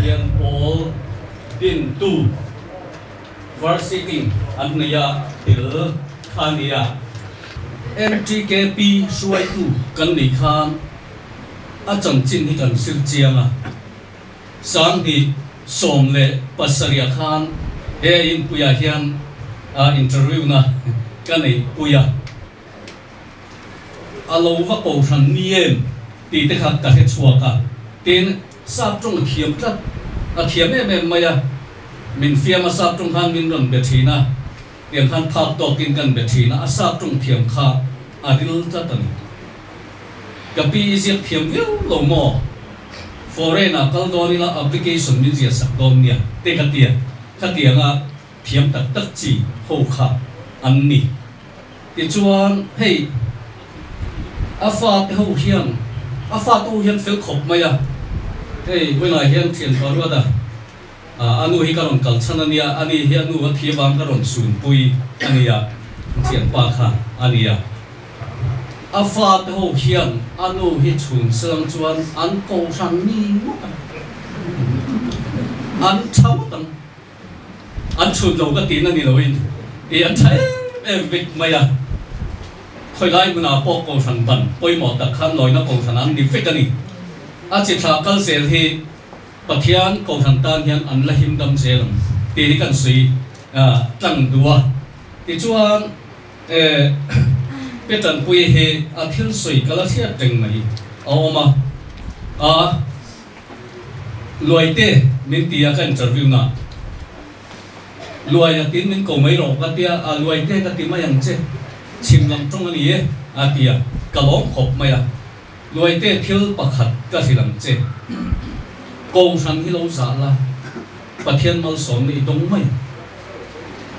hian Paul din tu varsity anaya til khania MTKP suai tu kan ni khan a chang chin hi kan sir chianga sang hi som le pasaria khan he in puya hian interview na kan nei puya alo va ko than niem ti te khat ta he chuaka tin sap trong thiam tlat a thiam em maya min fiam a sap trong khan min ron be thina tiang khan phak to kin kan be thina a sap trong thiam kha a dil ta tan ka pi ziak thiam viu lo mo foreigner kal doni la application min zia sak dom nia te ka tia nga thiam tak tak chi ho kha an ni ti chuan hei afa te ho hian afa tu hian fel khop maya hei wena hian thian ko ro da anu hi karon kal chanania ani hi anu a thiwang karon sun pui ania thian pa kha ania afa te ho hian anu hi chun sang chuan an ko sang ni an chau tang an chun lo ka tin ani loin e an thai em vik maya khoi lai muna po ko san ban poi mo ta khan loi na ko san an ni fik ani a chi tha kal sel hi pathian ko san tan hian an la him dam sel ti kan sui tang dua ti chuan petan pui he a thil sui kala thia teng mai awma loite min tia kan interview na luai tin min ko mai ro ka tia luai te ka ti ma yang che chim lam tong ani e a tia kalong khop mai luai te thil pakhat ka silam che ko sang hi lo sa la pathian mal som ni dong mai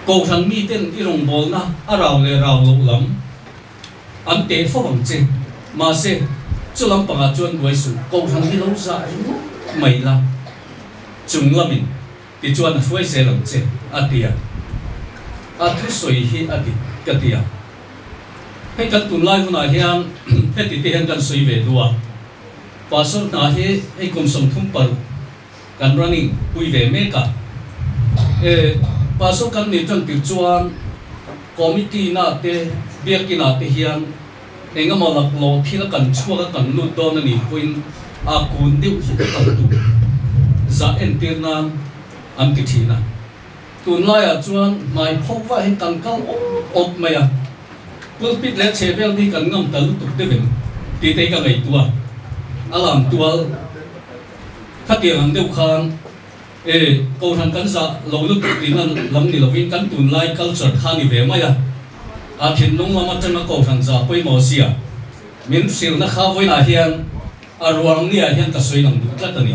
ko sang mi ten i rong bol na a raw le raw lo lam an te fo wang che ma se chu lam panga chuan duai su ko sang hi lo sa mai la chung lamin ti chuan huai se lam che atia a thu soi hi ati katia hei kan tun lai huna hian he ti te hian kan soi ve duwa pasol na he hei kum som thum par kan running pui ve me ka pasol kan ni tan ti chuan committee na te biak ina te hian enga malak lo thila kan chua kan lu don ani puin a kun deu hi ka tu za entirna am ti thina tun lai a chuan mai phok wa hin kan kal op maya pulpit le chevel ni kan ngam tal tu te ben ti te ka ngai tua alam tual khatiang ang deu khan ko than kan za lo lu tu tin lam ni lovin kan tun lai culture khan ni ve maya a thin nong lama tang ko than za poi mo sia min sil na kha voi na hian a ruang ni a hian ka soi nang du tlat ani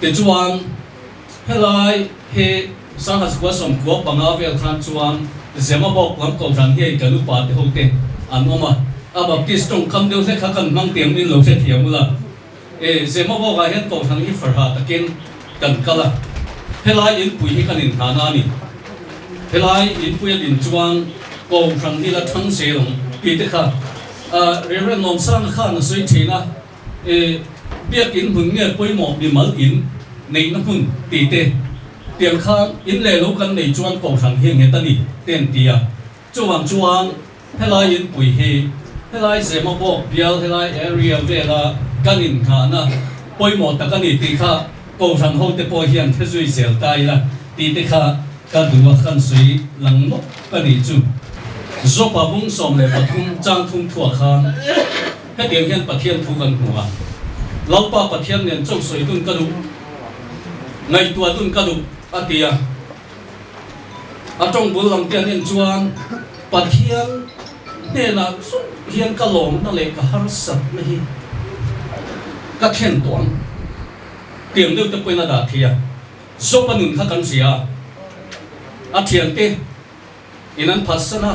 te chuan helai he sang has kwa som ko panga vel khan chuan zema bok lam ko than hi ka lu pa te hote an oma a baptist tong kam deu se kha kan mang tiang min lo se thiamula zema bok a hian ko than hi farha takin kan kala helai in pui hi kan in thana ni helai in pui din chuan ko than hi la thang se long pi te kha reverend nom sang khan soi thina biak in hun nge poi mo bi mal in nei na hun ti te tiang khan in le lo kan nei chuan ko than hi nge tani ten tia chuan helai in pui hi helai zema bok bial helai area vela kan in khana poi mo ta kan ni ti kha ko than ho te po hian the zui zel tai la ti te kha ka duwa kan sui lang mo ka ni chu zo pa bung som le pathum chang thum thua khan he tiang hian pathian thu kan hnuwa lo pa pathian nen chok soi tun ka du ngai tua tun ka du atia atong bul lam tian in chuan pathian ne na su hian ka lom na le ka har sat na hi ka khen tuang tiang deu te poina da thia zo panun kha kan sia a thian te inan phasana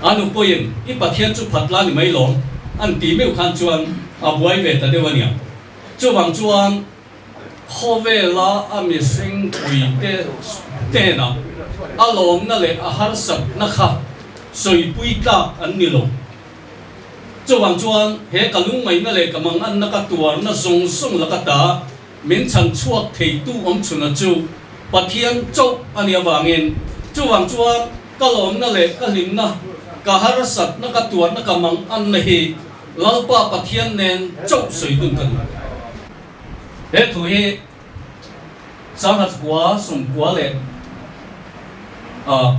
anu poin I pathian chu phatla ni mai long an ti meu khan chuan a buai ve ta dewania chu wang chuan khove la ami sing pui te na alom na le a har sat na kha soi pui ta an ni lo chu wang chuan he kalung mai na le kamang an na ka tuar na song song la ka ta miễn chẳng chuộc thầy tu ông chun là chu bát thiên châu anh em vangin chu vang chuan cả lom na lệ cả lim na cả harasat na cả tuan na cả mang ăn này lalpa bát thiên nên châu sợi đun cần hết thôi sáng hạt quả sum quả lệ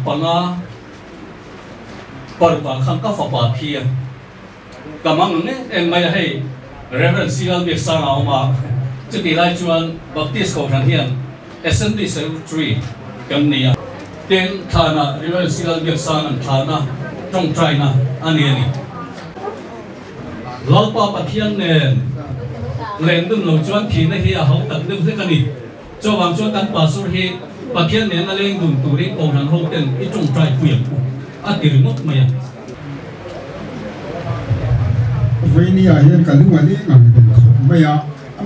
panga parwa khang ka fa pa phia kamang ne em mai hay referential việc sang áo mà chứ tỷ lai chuan baptist cầu thằng hiền assembly secretary cầm nia tên thana referential việc sang anh thana trong trai na anh em lalpa pathian nen len dum lo chuan thi na hi a hau tak dum se kani cho wang chuan kan pa sur hi pathian nen na leng dum tu ri cầu thằng hau ten i trong trai puyam a tirmok maya với nia hiện cả lúc này ngầm đừng khổ mày à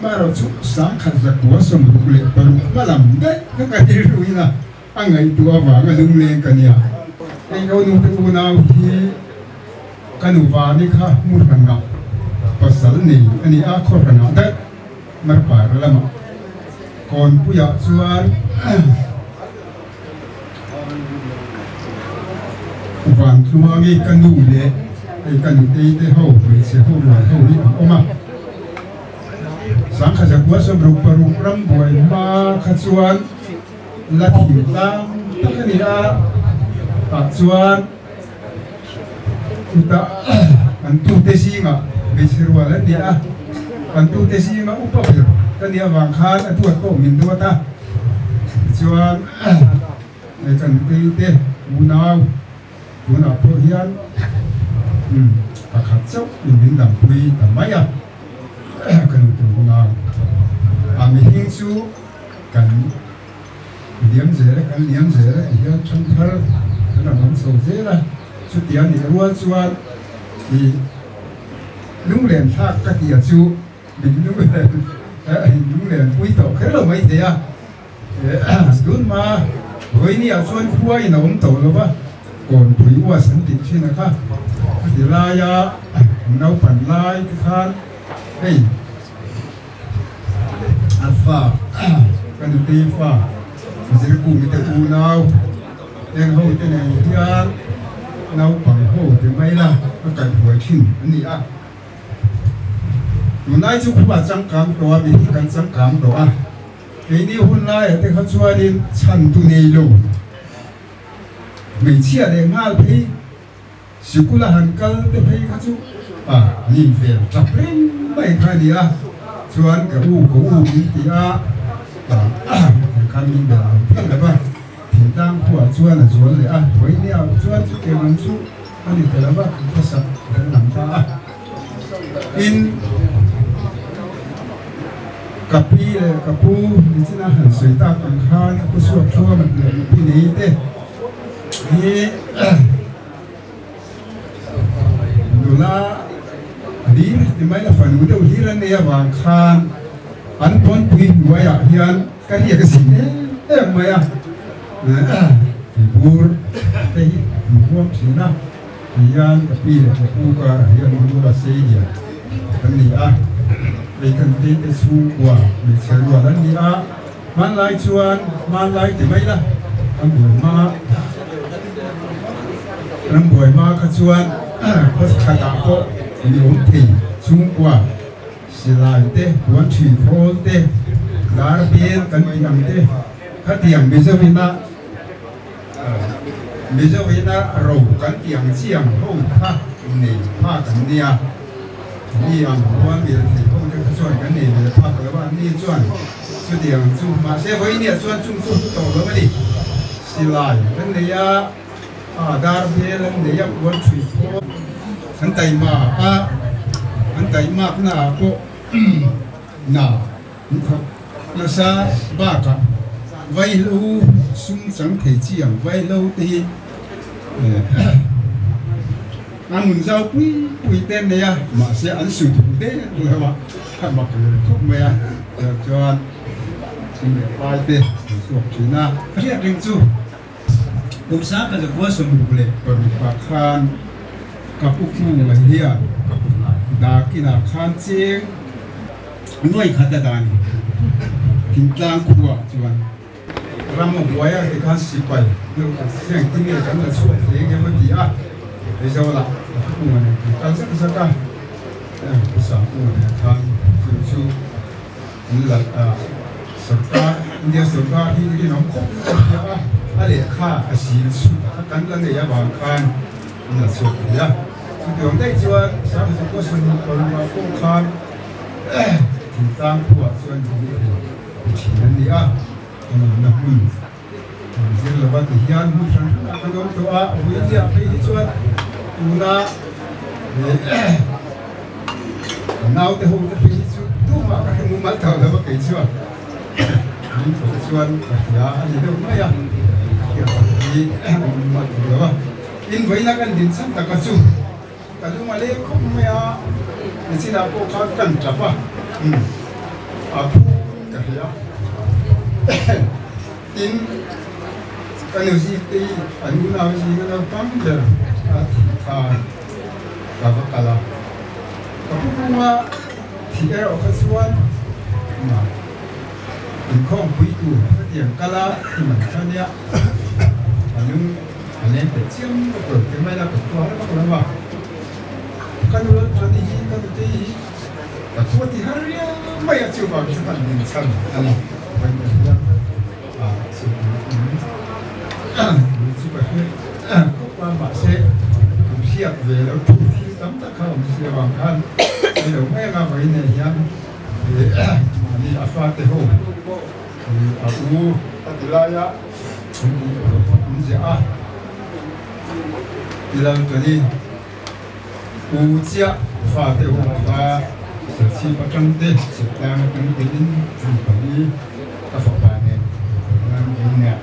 mà rồi chút sáng khát giặc của sông lục lệ và lục mà làm đấy các cái gì rồi là anh ấy tua vào cái lung lên cái nia anh câu nụ tu nào thì cái nụ vào đi khá mua hàng nào pasal ni anh ấy khó hàng nào đấy mà phải là mà còn bây giờ chuan vàng thua cái cái nụ đấy cái nụ tây hậu về sẽ hậu là hậu đi ông à sáng khát giặc của sông lục và lục râm bồi mà khát chuan là thiểu tam tất cả nia chuan kita antu tesi nga besirwa la dia antu tesi nga upapir kan dia wang khan atu ko min do ta chuan ai kan te munau po hian pakhat chau min dam pui tamaya kan tu munau ami hing chu kan liam zere hian chung thar kan am so zera chút tiền thì luôn chuan thì lúng liền thác các địa chu mình lúng liền quý tộc cái là mấy thế à đúng mà với nia chuan khuai nó ông tổ rồi ba còn quý qua sân tịnh trên này khác thì lai ya nấu phần lai cái khan hey alpha cái này tê pha chỉ cùng cái u nào em hậu cái này thì nấu bằng hồ thì mấy là nó cần hồi thìn anh à hôm nay chúng ta chẳng cảm đồ mình cần chẳng cảm đồ à cái này hôm nay thì họ cho đi chăn tu này luôn mình chia để ngal thì sự cố là hàng cân thì thấy họ chú nhìn về chập lên mấy cái gì à chuan cái u mình thì khăn mình để làm thế là hiện đang của chuan là chuan đấy với nia chuan chú kêu làm chú anh đi tới đó có sẵn để làm ta in kapi kapu ni china han soi ta kan khan ko suak thua man le pi nei te hi nula di di mai la fanu de hi ran ne wang khan an pon pui nuaya hian ka hi ka sin e maya thì bur thì mua xíu thì ăn cái pi là cái cu cả hiện mua là xây gì cái gì à về cần tin cái su quả để chơi đùa đó gì à mang lại chuan mang lại thì mấy đó ăn buổi ma cái chuan có khả năng có nhiều thì chung quả xí lại thế quán thủy khô thế lá biên cần nhầm thế các tiệm bây giờ vì na rầu cắn tiếng chiang hậu ha này ha cắn nia ni ang quan biệt thì không được chuẩn cái này là ha các bạn ni chuẩn chú tiếng chú mà sẽ với nia chuẩn chung chung tổ了嘛đi xí lại cái này dar bia lần này ya quan thủy phố anh tay mà na có na nó sa ba cả vay lâu sung sướng thể chiang vay lâu thì ăn mừng rau quý tên này à mà sẽ ăn sủi thủ tế rồi mà ăn mặc thuốc mày à cho ăn xin để bài tê suộc chỉ na kia đừng chú cũng sáng cái gì sum đủ lệ còn bạc khan cặp úc mu mà hiền đa kia là khan chiên nuôi khát đàn kinh tlang khua chuan ram mo boya ke khan si pai no siang tin nge kan la chu le nge ma ti a le zo la ku ma ne kan sa ka sa ku ne than chu ni la sarkar India sarkar hi ki nom khop ya a le kha a si su kan la ne ya ba khan na chu ya chu tiong dai chuan sa sa ko sun ko ma ko khan kinh tlang khua chuan ni chi nan ni a na hun riêng là ban thì hiền hút sáng ăn uống to à với giờ bây giờ chuột tuna nào thì hôm nay bây giờ tu mà cái mồm mắt thầu là bao cái chuột những cái chuột ya anh đâu mà ya thì mồm mắt thầu là in với là cái điện sáng ta có chu ta lúc mà lấy không mà ya thì xin là cô có cần chấp à à cái ya tin cái điều gì thì anh nào gì cái nào tắm giờ là có cả là cũng mà thì cái ở cái suan mà mình không quý củ cái điểm cả là thì mình cho nhá anh em phải chiêm cái cái máy là cái toa nó có làm cái nó cho đi cái gì cái toa thì hay lắm mấy cái chiều vào cái phần mình chân anh em chỉ phải qua mà sẽ cũng siết vềแล้วทุกที่ตั้งแต่เข้าเสียบางคันเดี๋ยวแม่มาไว้ในยังนี่อาฟาเตโฮอาอูตัดลายะมันจะที่เราตัวนี้อูเจียฟาเตโฮว่าสิ่งที่ประกันเด็กสิ่งที่ประกันเด็กนี่คนนี้ก็ฝากไปเนี่ยนั่นเองเนี่ย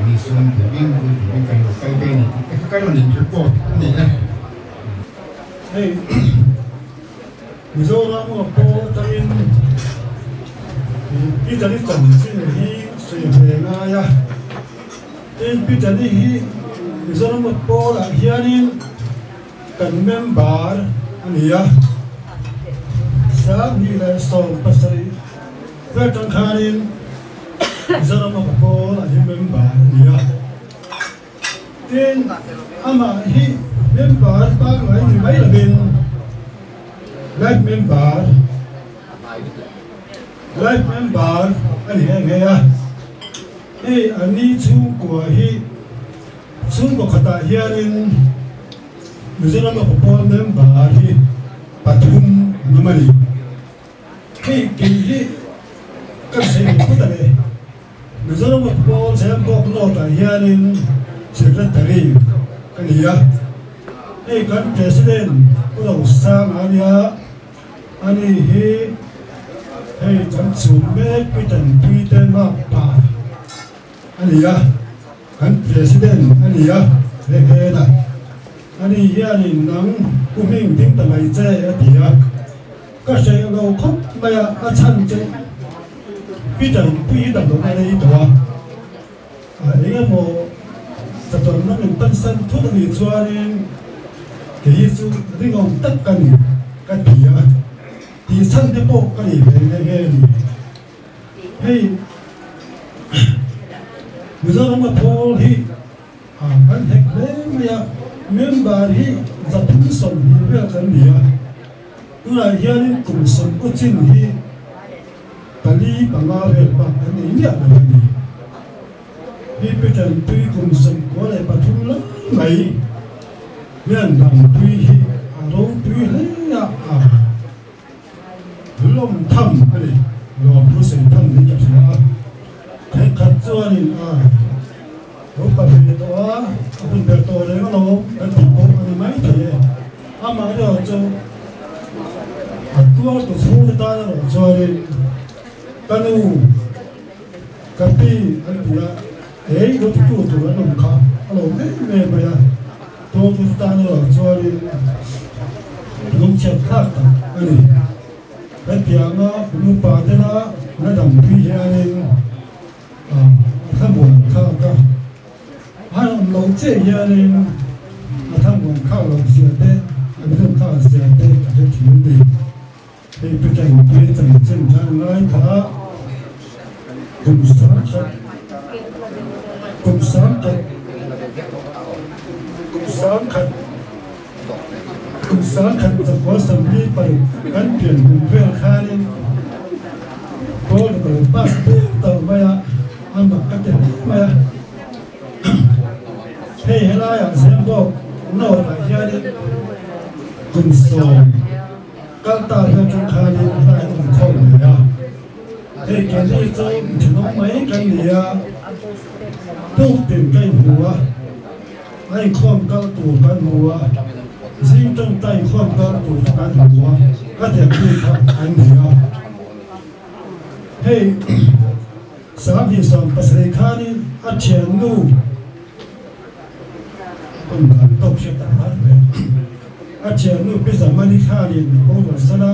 มีส่วนเดี๋ยววิ่งกันไปเป็นก็ต้องหนีจุดโป้นี่นะเฮ้ยมิโซรามัวโปตังอินพี่จันนี่จันสิฮีสุยเฮงายะพี่จันนี่ฮีมิโซรามัวโปละเฮียนินกันเมมบาร์อันนี้อะสามฮีเลสโตนปัสรีเพื่อตั้งคานินZara ma ko la hi member dia tin ama hi member ba ngai ni mai la bin like member ani nge ya ani chu ko hi chung ko khata hianin Zara ma ko member hi pathum numani hi kan sei ko ta le Mizoram Paul Sam Bob Nota Hianin Secretary Kania kan President Pulau Sang Ania Ani he kan Sume Pitan Piten Mapa Ania kan President Ania Heda Ani Hianin Nang Kuming Ting Tamai Che Atia Kasay Ngau Khop Maya Achan Cheพี่จันพี่ดับลงมาในตัวเองโมจะตอนนั้นเป็นตั้งสั้นทุกทีชวนเองเกี่ยสูที่เราตัดกันกันที่ที่สั้นที่โป๊กกันอีกเป็นไงนี่ให้เมื่อเรามาพูดที่กันเด็กเลี้ยงเนี่ยเมื่อบารีจะทุ่งสมที่เรื่องกันเนี่ยตัวไหนยันกลุ่มสมกุจินที่Kali pangalan pa ani niya naman ni. Pipitan tuy kung sangkole patulang may yan ang tuy araw tuy niya lom tham ani lom rusay tham ni kasi kaya katsuanin rupa dito apun berto na yung lom at tipo ani may tayo ama rin so at tuwa to sumunod tayo sorry Kanu kapi alpia go to anumka alo me baya to tano sorry lung chat khata ani alpia nga pa dena na dam pi yani thamon kha ka han lo che yani thamon kha lo sia te ani kha sia te ka thi ni ไปแต่งไปแต่งเส้นทางน้อยขา cùng sáng khát cùng sáng khát cùng sáng khát cùng sáng khátจะขอสำลีไปกันเปลี่ยนเพื่อนข้านี่ก็เลยป้าต่อไปอันแบบกันเต็มไปเฮ้ยอะไรอ่ะเสียงบอกโน่อะไรเยอะนี่คุณสอนก็ตาเพื่อนข้านี่ได้คุณข้อเลยอ่ะเฮ้ยแค่นี้จะถึงน้องไหมกันเนี่ยตู้เต็มกันหัวไอ้ข้อมก็ตัวกันหัวสิ่งต้องใต้ข้อมก็ตัวกันหัวก็แถมด้วยครับอันเนี่ยเฮ้ยสามที่สองภาษาข้านี่อัจฉริยะคนกันตกเสียตาเลยอาเชียนุพิสามันิข้าดินโอ้วัสนะ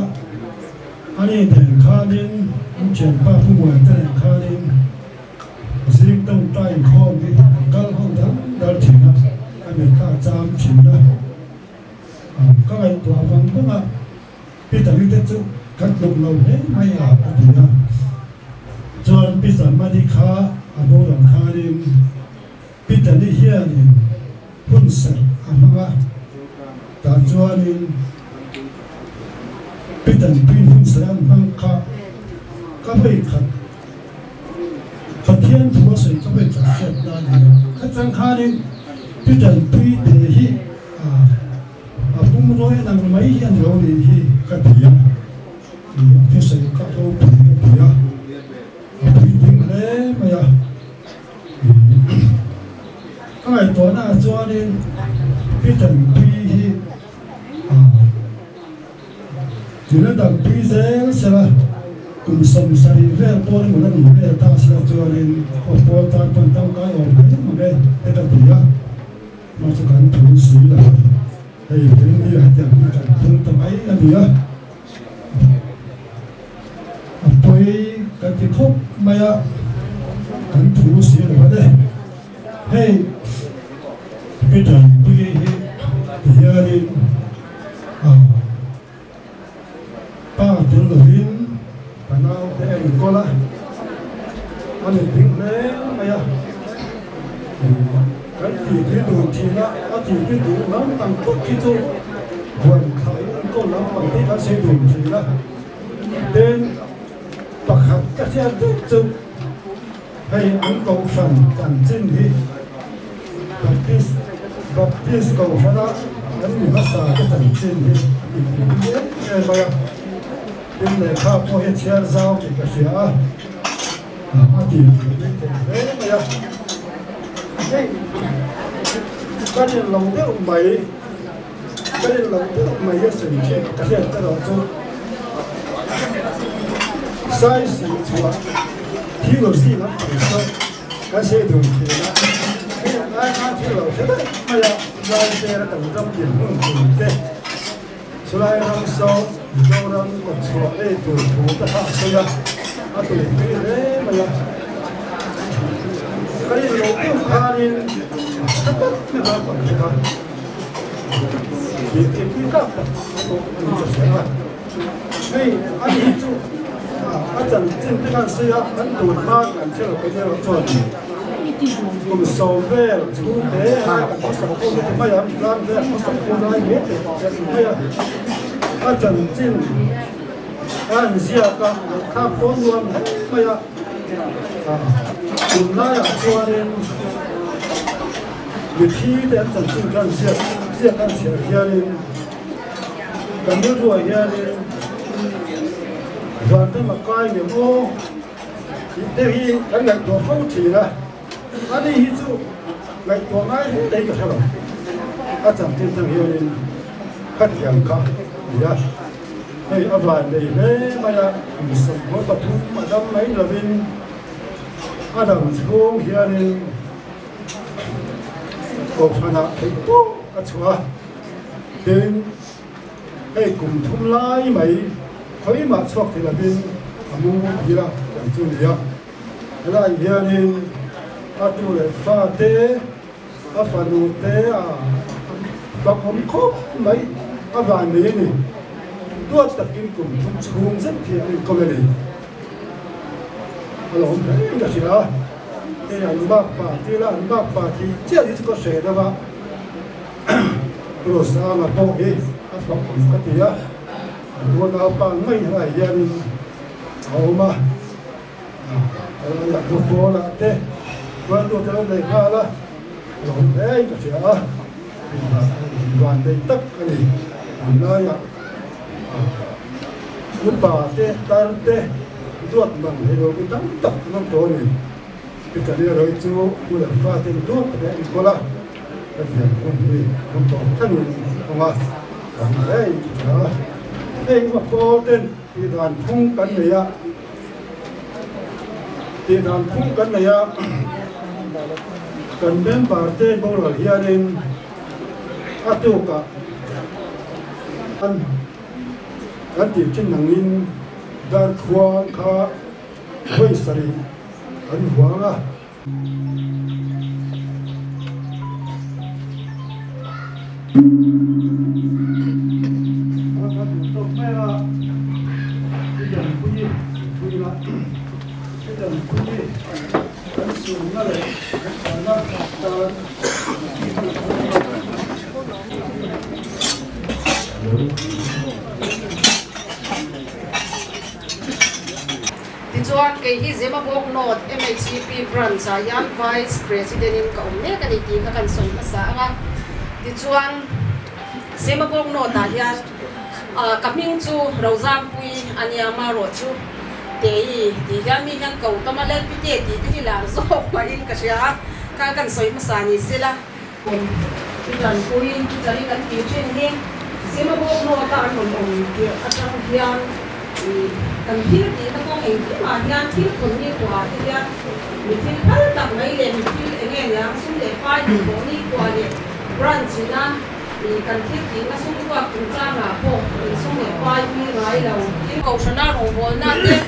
อันนี้แต่ข้าดินเชียนป้าผู้หมวดแต่ข้าดินสิ่งต้องใต้ข้อนี้ก็ห้องทั้งดาวถิ่นนะอันนี้ข้าจำถิ่นนะก็ไอตัวฟังพวกพิจารณาจุกัดลงเราเนี่ยไม่อาบถิ่นนะจนพิสามันิข้าอโบราณข้าดินพิจารณาเฮียนี่พุ่นเสร็จอามาตาจวนพิจารณาพิพุ่นเสร็จบังคับก็ไม่ขัดขัดเทียนหัวเสร็จก็ไม่จัดเสร็จได้เลยขัดจังคานี่พิจารณาพิเดหิปุ่มร้อยนั่งไม่ยันเราดีหิกัดเดียพิเศษก็เอาปุ่มกัดเดียพิจิงเลยไม่ยาก็ไอตัวหน้าจวนนี่พิจารณาพิอยู่ในดังพิเศษใช่ไหมคุณสมศักดิ์เรื่องตัวนี้มันนั่นเรื่องตาเสียจวนนี่พอพอตาปันตั้งกายออกมาเนี่ยมันเป็นเรื่องตัวอย่างมาจากการถูกสีแล้วไอ้เรื่องนี้อาจจะมีการถูกทำไมอันนี้ไปการที่คบมาการถูกสีแล้วเนี่ยเฮ้ยพิจารณาพิเฮียนี่ป้าจุลวินปนาวเอ็งก็ละอันนี้ถึงแล้วไงกันที่ดูทีละอันที่ดูน้ำตั้งตุ๊กที่จูวันขายก็น้ำวันที่เขาเสียดูทีละเดินปักหักกระเทียมจุ๊บให้อันกองฟันกันจิ้นที่บัพติสกองฟันละอันนี้มาสาก็กันจิ้นที่อีกทีเดียวไงบ้างเป็นเลยข้าวพอเชียร์เจ้าอีกเสียอาทิตย์เฮ้ยไม่ยากเฮ้ยก็เดี๋ยวลงเดี๋ยวใหม่ก็เดี๋ยวลงเดี๋ยวใหม่จะสิ่งที่ก็เดี๋ยวจะลงจุดใส่สิ่งชัวที่เราสิ่งนั้นเป็นส่วนก็เสียดูทีละเฮ้ยไอ้ข้าที่เราใช่ไหมไม่ยากเราเจอแล้วแต่เราต้องเปลี่ยนหุ่นหุ่นเต้สุดท้ายเราสอบเราเริ่มกดชัวตัวถูกกระทำเสียอาตัวนี้เลยไม่ยากก็เลยเราต้องการนี่ก็ต้องไม่รับก่อนนะครับยิ่งที่กับตัวนี้จะเสียว่าเฮ้ยอันนี้จู่อาจารย์จริงที่การเสียอันตัวมากกันเชื่อเป็นเรื่องส่วนผมสอบเวลจู่เด้อก็สอบคนไม่ยอมรับเรื่องสอบคนได้เยอะแต่ไม่ยอมอาจารย์จริงอันเสียก็ถ้าคนรวมไม่ยอมคุณน่าจะชวนวิธีเดินจนถึงการเสียการเสียเฮียนี่กันไม่รู้เฮียนี่วันที่มาใกล้เนี่ยโอ้เดี๋ยวนี้ทั้งหลายตัวเข้าทีนะอันนี้ฮิจูหลายตัวง่ายได้ก็เท่าไหร่อาจารย์ที่ตั้งเฮียนี่ขัดแย้งกันเนี่ยให้อภัยได้เลยมาละสมมติว่าทุกมาดำไม่ละวินอาดัมช่วงเฮียนี่ก็พนักไปปุ๊บก็ชัวเดินให้กลุ่มทุ่มไล่ไหมเขาไม่มาชอบที่ละเป็นมูฮีละอย่างจุนเดียวแล้วเฮียนี่อาตุเลฟ้าเตะอาฟานูเตะแบบผมคบไหมอาบานนี้นี่ตัวตะกินกลุ่มทุ่มช่วงสักทีนี่ก็ไม่ได้ alom đấy là gì đó cái anh bác bà thì là anh bác bà thì chưa đi có sẻ đâu mà rồi sao mà bông đi các bác cũng có gì á tôi nào bằng mấy ngày dân hậu mà là tôi phố là thế với tôi tới đây ha là alom đấy là gì đó đoàn đây tất cái gì nơi à lúc bà thế ta thế tuột bằng cái đồ cái tấm tập nó trôi này cái cái này rồi chú tôi làm pha thêm tuột cái này có là cái việc không có thân không à đấy đó đây mà có tên thì đoàn phun cắn này à thì đoàn phun cắn này à cần đến bà tên bao giờ gia đình áp dụng cả anh tìm trên năng linh dar khoa kha với sari anh hóa à chuan ke hi zema bok not MHCP branch yan vice president in ka umne ka ni ti ka kan som sa nga ti chuan zema bok not ta yan kaming chu rozam pui aniama ro chu te ti yan mi kan ko tamalel pite ti ti la zo pa in ka sia ka kan soi ma sa ni sila ti dan pui ti tari kan ti chen ni zema bok not ta an om ti atang hian cần thiết thì nó có hình thức mà nhan thiết cũng như quả thì ra mình thiết rất là mấy lần mình thiết nghe nhá xuống để phai thì có đi qua để branch ra thì cần thiết thì nó xuống qua cùng trang là bộ mình xuống để phai như vậy là cái cầu sản na hồng vốn na thế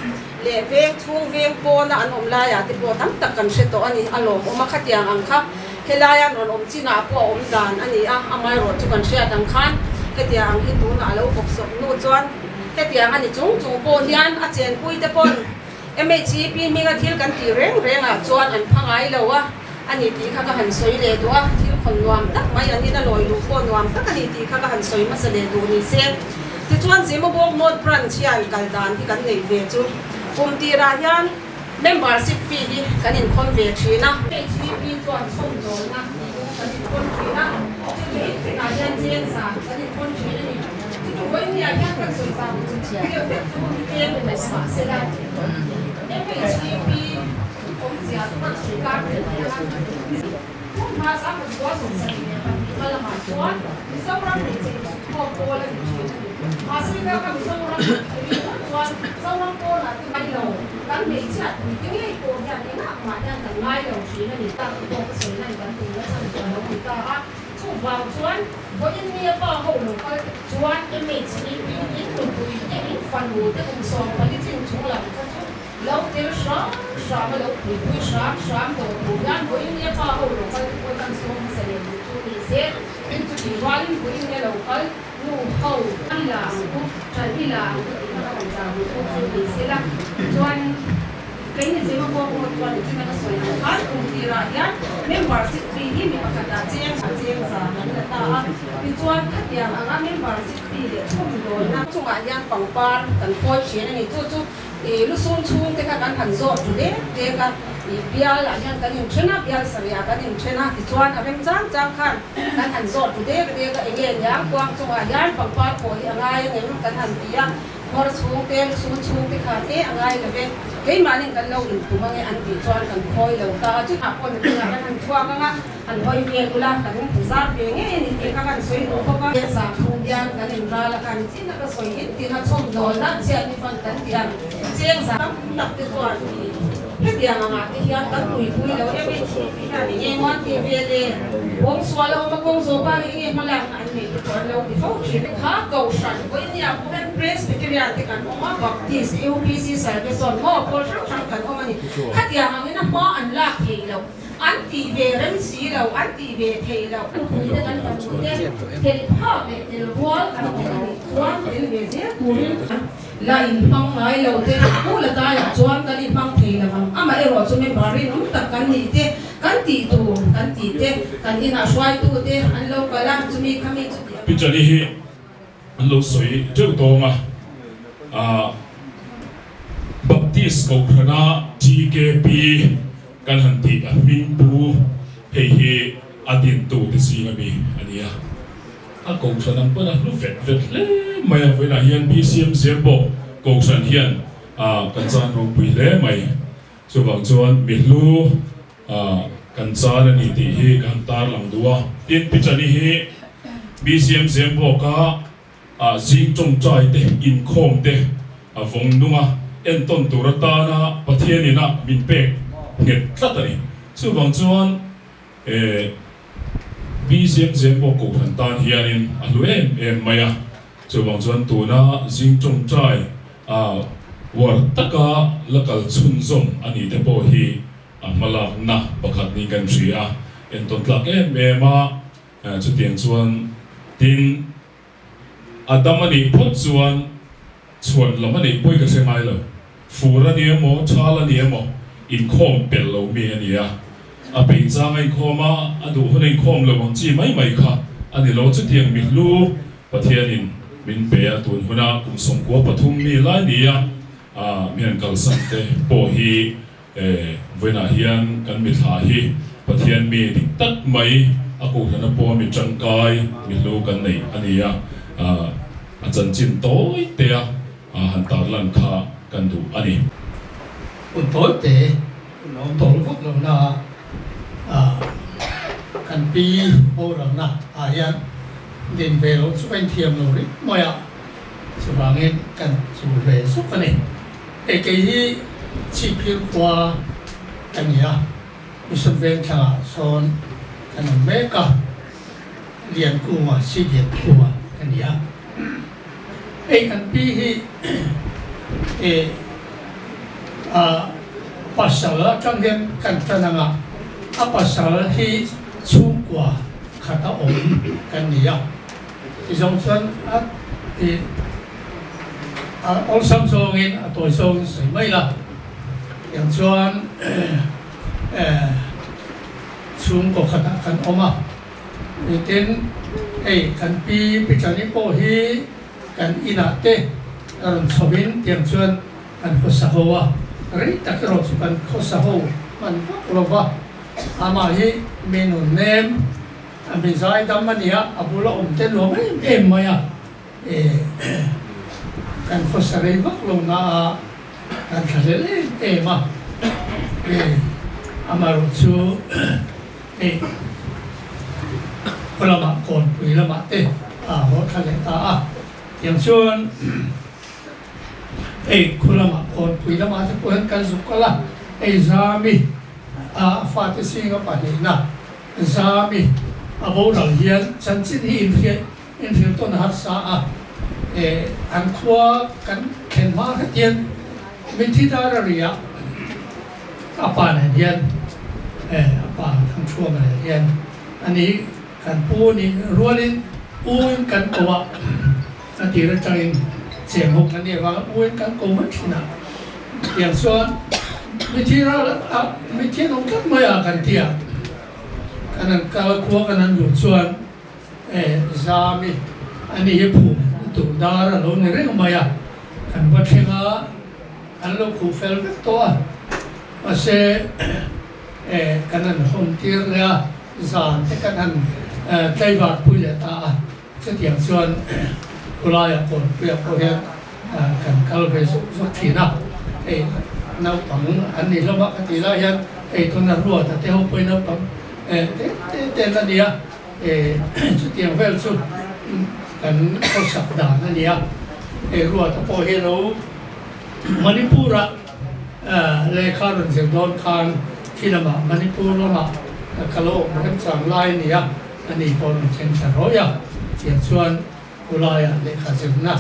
lệ về chuông về po na anh om la ya thì po tăng tất cần sẽ to anh alo om khát yang ang khắp hay la ya non om chi na po om dan anh amai rồi chú cần sẽ đăng khan cái tiếng ang hin tu na lâu bốc sốc nô chuan cái tiếng anh chung po hian a chen pui te pon MHCP mi ga thil kan ti reng à chuan an phangai lo a ani ti kha ka han soi le do a thil khon nuam tak mai ani na loi lu po nuam tak ani ti kha ka han soi ma sa le do ni se ti chuan zema bok not branch hian kal dan ti kan nei ve chu ti ra hian membership fee hi kan in khon ve thina MHCP chuan som do na kan in khon thina ti na hian chen sa kan in khon thina ni với nhà các cơ sở giáo dục điều kiện thông tin về xã sẽ là MHCP ông già các sự các không mà xã hội quá sùng sạch mà là mà quá sau đó thì sẽ có cô là mà sẽ các sau đó thì quan sau đó cô là cái bây giờ các mỹ chặt cái này cô nhà cái nào mà đang cần ngay đầu chỉ là để tăng cô cái sự này cần từ nó sang cho nó người ta vào chuan có những người vào hậu lục coi chuan MHCP những người những phần hồ tới cùng sòng và những chuyện chúng làm cái chút lâu tiêu sáng sáng mà lâu thì vui sáng sáng đồ đồ gan có những người vào hậu lục coi coi căn sòng sẽ để chút đi xét những chút đi vào những có những người lâu coi nụ hậu đi làm cũng trái đi làm cái nó làm sao cũng chút đi xét là chuan cái này sẽ có một tuần thì mình sẽ soi hết cùng thì ra nhá membership fee thì mình phải đặt tiền ra mình ta thì chuan khách hàng anh membership fee để chung rồi na chung anh yang bằng par cần coi chuyện này chút thì lúc xuống chung thì các bạn hành rồi đấy thì các bia là yang cái những chuyện bia sariya cái những chuyện thì chuan anh em trang khan cái hành rồi đấy cái anh em yang quang chung anh yang bằng par coi anh ai những cái hành bia ngor chung te kha te angai le ve cái mà nên cần lâu đừng tụi mang ăn thì cho cần khôi lâu ta chứ học con thì là ăn chua ngang ăn hơi vềกูla cần ra về nghe thì các bạn soi đồ có cái sao không gian cái nên ra là cần chỉ là cái soi ít thì nó xong rồi nó chơi như phần tấn tiền chơi ra tập cái toàn thì hết tiền mà cái hiện tấn tuổi lâu em biết cái này nghe ngon thì về để uống xóa lâu mà uống số ba cái mà làm anh thì toàn lâu thì phẫu chỉ khá cầu sản với nhà của bên press cái việc thì cần có bậc thì UPC service on mo có rất là cần có mình hết tiền mà nó mo ăn lạc thì lâu anh thì về đến xí lâu anh thì về thì lâu thì cái anh cần thì họ về thì wall cần thì quan thì về thế la in mang ngai lo te ku la ta ya chuan kan in mang thei la mam ama ero chu me bari num tak kan ni te kan ti te kan ina swai tu te an lo kala chu mi khami chu pichani hi an lo soi cheu tonga Baptist ko khana GKP kan hanti a min pu hei adin tu te si ami ania a ko sanam pa na lu vet le mai a vela hian BCM zerbo ko san hian kan chan ro pui le mai chuwang chuan mi lu kan chan ani ti hi kan tar lang duwa tin pichani hi BCM zerbo ka zing chong chai te in khom te a vong dunga en ton turatana pathianina min pek nget tlatani chuwang chuan BCM zerbo ko han tan hianin aluem maya chuwang chuan tuna zing chong chai war taka lakal chun zom ani te po hi amala na pakhat ni kan thria en ton tlak ma chutiang chuan tin adamani phot chuan chuan lamani poi ka semai lo fura ni mo chala ni mo in khom pel lo mi ania a pe cha mai khoma adu hunai khom lo bang chi mai kha ani lo chutiang mi lu pathianin min pe atun huna kum som ko pathum mi lai nia mian kal sante po hi vena hian kan mi tha hi pathian mi dik tak mai ako hana po mi changkai mi lu kan nei ania a chan chin toi te han tar lan kha kan du ani un tối te nó tổ quốc lo na kan pi o lo na hian din ve lo chu kan thiam lo ri moya chu bangin kan chu ve su kan ni e ke hi chi phir kwa kan ya mi sun ve tha son kan me ka lian ku ma si lian ku ma kan ya e kan pi hi pasal trong game kan tananga pasal hi chung kwa khata om kan nia isong chuan all samsung in atoi song sei mai la yang chuan chung ko khata kan oma tin kan pi pichani po hi kan ina te aron chobin tiang chuan kan khosahowa ri takro chu kan khosaho man lova ama hi menu name amizai damania abula omten lo em maya kan khosarei vak lo na kan khalele ma amaro chu kolama kon puilama te ho khale ta yang chuan kulama kon puilama te puan kan zukala zami fati singa panina zami abo lang hian chanchin hi in hian ton har sa an khwa kan khen ma hatian mithidara ria apa hian apa thang chua ma hian ani kan pu ni rualin uin kan kawa nanti ra changin cheng hok kan ni wa uin kan ko man thina yang chuan mithira mithian ong kan maya kan tia kanan kala khwa kanan lu chuan zami ani he phu tu dara lo ni reng maya kan wa thenga an lo khu fel vek to ase kanan hom tir le zan te kanan tay vạt pui le ta che tiang chuan kulaya kon pia ko he kan kal ve so thina nau pang an ni lama ka ti la hian to na ruwa ta te ho poi na pang te na dia chu tiang vel chu kan ko sak da na dia ruwa ta po he lo manipura le kharon se don khan kinama manipur lama kalo kan chang lai nia ani pon chen cha roya tiang chuan ulaya le kha na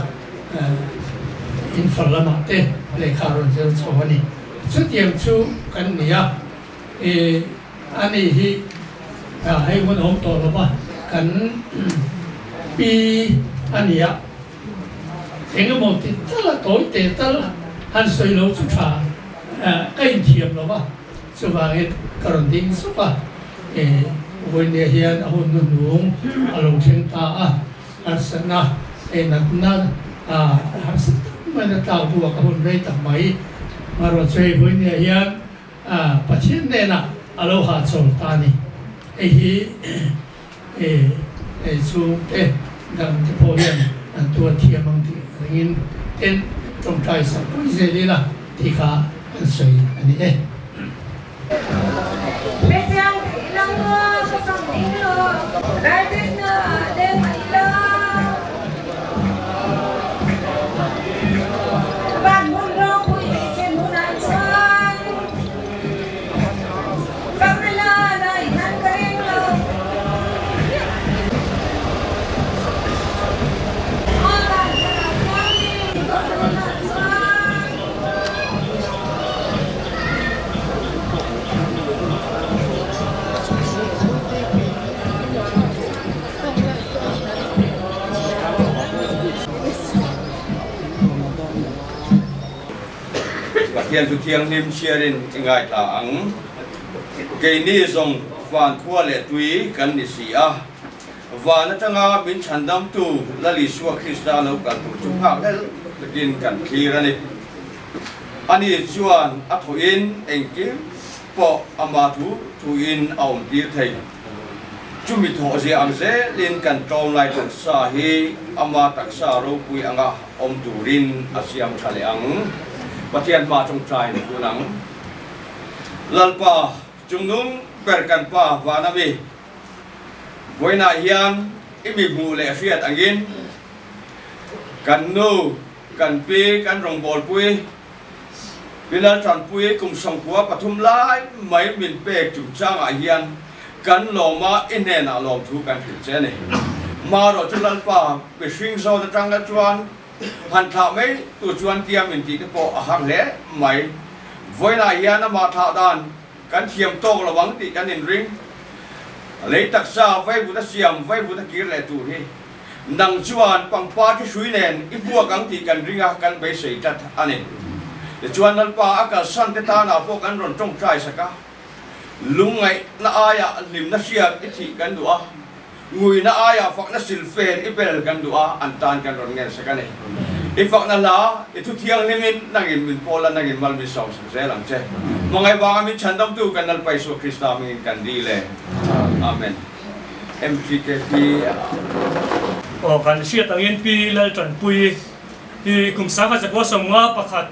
infalama te le kharon zel chawani chu tiang chu kan nia ani hi hai won hom to lo ba kan pi ania engem mo ti tala toy te tala han soi lo chu tha kai thiam lo ba chu wa nge karon ding su pa voi ne hian a hun nun nung a lo theng ta a sana nat na har sit ma na ta bu ka hun rei ta mai ma ro chei voi ne hian pathian ne na alo ha chol ta ni hi chu te dang te po hian an tua thiam ang ti ringin ten trong trai sa pui ze li la ti kha an soi ani Bé Giang thấy lăng có dòng tính rồi Đại tích đêm mấy lâu Bạn muốn rong vui trên muốn ăn xoan Cảm ơn là đại năng cái riêng lâu Ôi bạn sẽ làm con đi Có muốn ăn xoan Hiện thực thiêng niệm sharing ngay ta ang cái ni dòng phản khua lệ túy cần đi xia và nó changa bin chan dam tu la li suwa Krista lo kan tu chung ha le begin kan khira ni ani chuan a thoin engki po ama thu in aum ti thei chumi tho je am se lin kan tong lai tak sa hi ama tak sa ro pui anga om turin asiam thale ang Patian pa trong trai ni kunang lalpa chungnung perkan pa vanami voina hian imi mu le fiat angin kan nu kan pi kan rong bol pui bila tran pui kum song kwa pathum lai mai min pe chu chang a hian kan loma inena lom thu kan thil che ni ma ro chu lalpa pe swing zo da tang ga chuan han thả mấy tụi chuan tiêm mình chỉ cái bộ hàng lẽ mày với lại hiền mà thả đàn cán thiềm to là vắng thì cán nền ring lấy đặc sa vay vụ ta xiêm vay vụ ta kia lại tụi hi nằng chuan bằng pa cái suối nền ít bua cán thì cán ring cán bấy sấy chặt anh em để chuan năn pa aka san te ta nào bộ cán ròn trong trai saka lung ngày na ai lim na xiêm ít thì cán đũa người na ai phật na silfen ipel kan dua antan kan ron ngen sakane ifak na la itu thiang nimin nangin min pola nangin mal mi saw se lang che mangai wa mi chandam tu kan nal pai so Krista mi kan di le amen MTKP o kan sia tangin pi lal tran pui hi kum sa ka chakwa somnga pakhat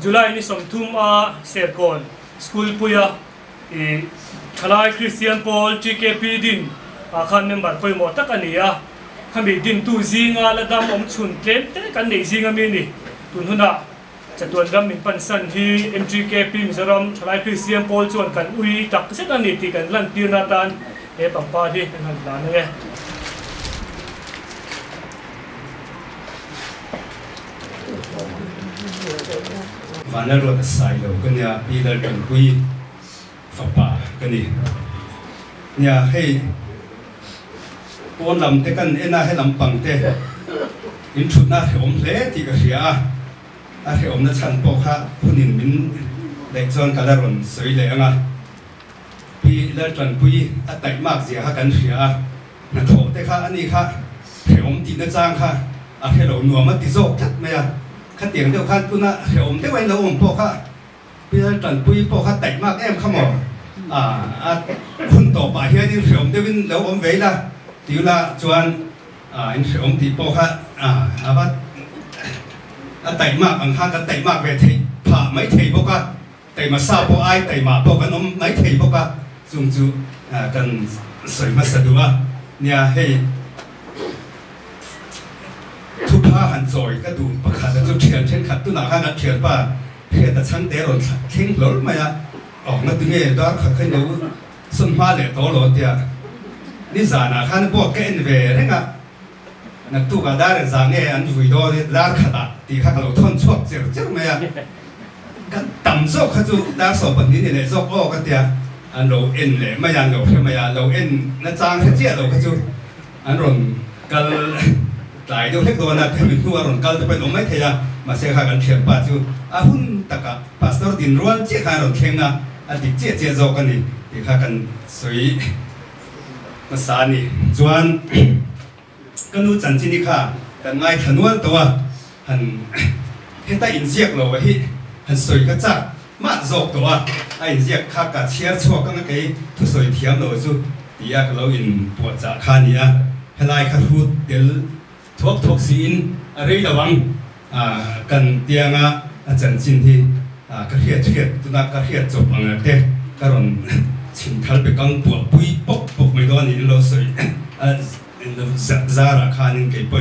July ni somthum a serkon school puya i Thalai Christian Paul TKP din khan member poi mo tak ania khami din tu zinga la dam om chun tlem te kan nei zinga mi ni tun huna chatuan gam min pan san hi MTKP Mizoram Thalai Christian Paul chuan kan ui tak set ani ti kan lan tir na tan e pangpa hi kan han dan nge Vana ro sai lo kanya pillar kan kui fapa kani nya hey pon lam te kan ena he lam pang te in thut na the om hle ti ka ria a the om na chan po kha punin min dek chon kala ron soi le anga pi la tran pui a tai mak zia ha kan ria na tho te kha ani kha the om ti na chang kha a he lo nuam ma ti zo that me ya kha tiang deu khan tu na the om te wai lo om po kha pi la tran pui po kha tai mak em kha mo a khun to pa hian ni the om te win lo om ve la tiểu là chuan anh sử dụng thì bao ha bắt tẩy mạc bằng hai cái tẩy mạc về thì phá mấy thầy bao cả tẩy mà sao bao ai tẩy mà bao cái nó mấy thầy bao cả dùng chú cần sợi mà sợi đũa nhà hay thu phá hẳn rồi cái đủ bạc hạt là chú chuyển trên khát tu nào hai cái chuyển ba hiện tại sáng té rồi khen lớn mà nó tiếng nghe đó khát nấu xuân hoa lệ to rồi tiệt ni zana khan bo ken ve renga na tu ga dar zange an vui do dar khata ti kha lo thon chok cher cher me ya kan tam zo kha chu da so ban ni ne zo o ka tia an lo en le ma ya lo me ya lo en na chang kha che lo kha chu an ron kal หลายเดี๋ยวเล็กตัวนะที่มีตัวรอนกัลจะเป็นองค์ไม่เทียมาเสียค่ากันเทียบป้าจูหุ่นตะกะพาสตอร์ดินร้อนเจ้าข้ารอนเข่งนะดิเจ้าโจกันนี่ที่ข้ากันสวยมาสานี่จวนก็นู้จันจินี่ค่ะแต่ไงถนวนตัวหันเฮต้าอินเซียกเราไว้หันสวยก็จักมาโจกตัวไอ้อินเซียกข้ากัดเชียร์ชัวก็งั้นไงทุกสวยเทียมเราจูดีอ่ะก็เราอินปวดจากข้านี่อ่ะให้ไล่ข้าพูดเดี๋ยวทุกสิ่งอะไรระวังกันเตียงอาจารย์จินที่กระเทียดตัวนักกระเทียดจบอันนั้นเด็กกระรอนชิมทัลไปกังปวดปุยปกไม่โดนนี่เราสวยซาราคานึงเก็บไป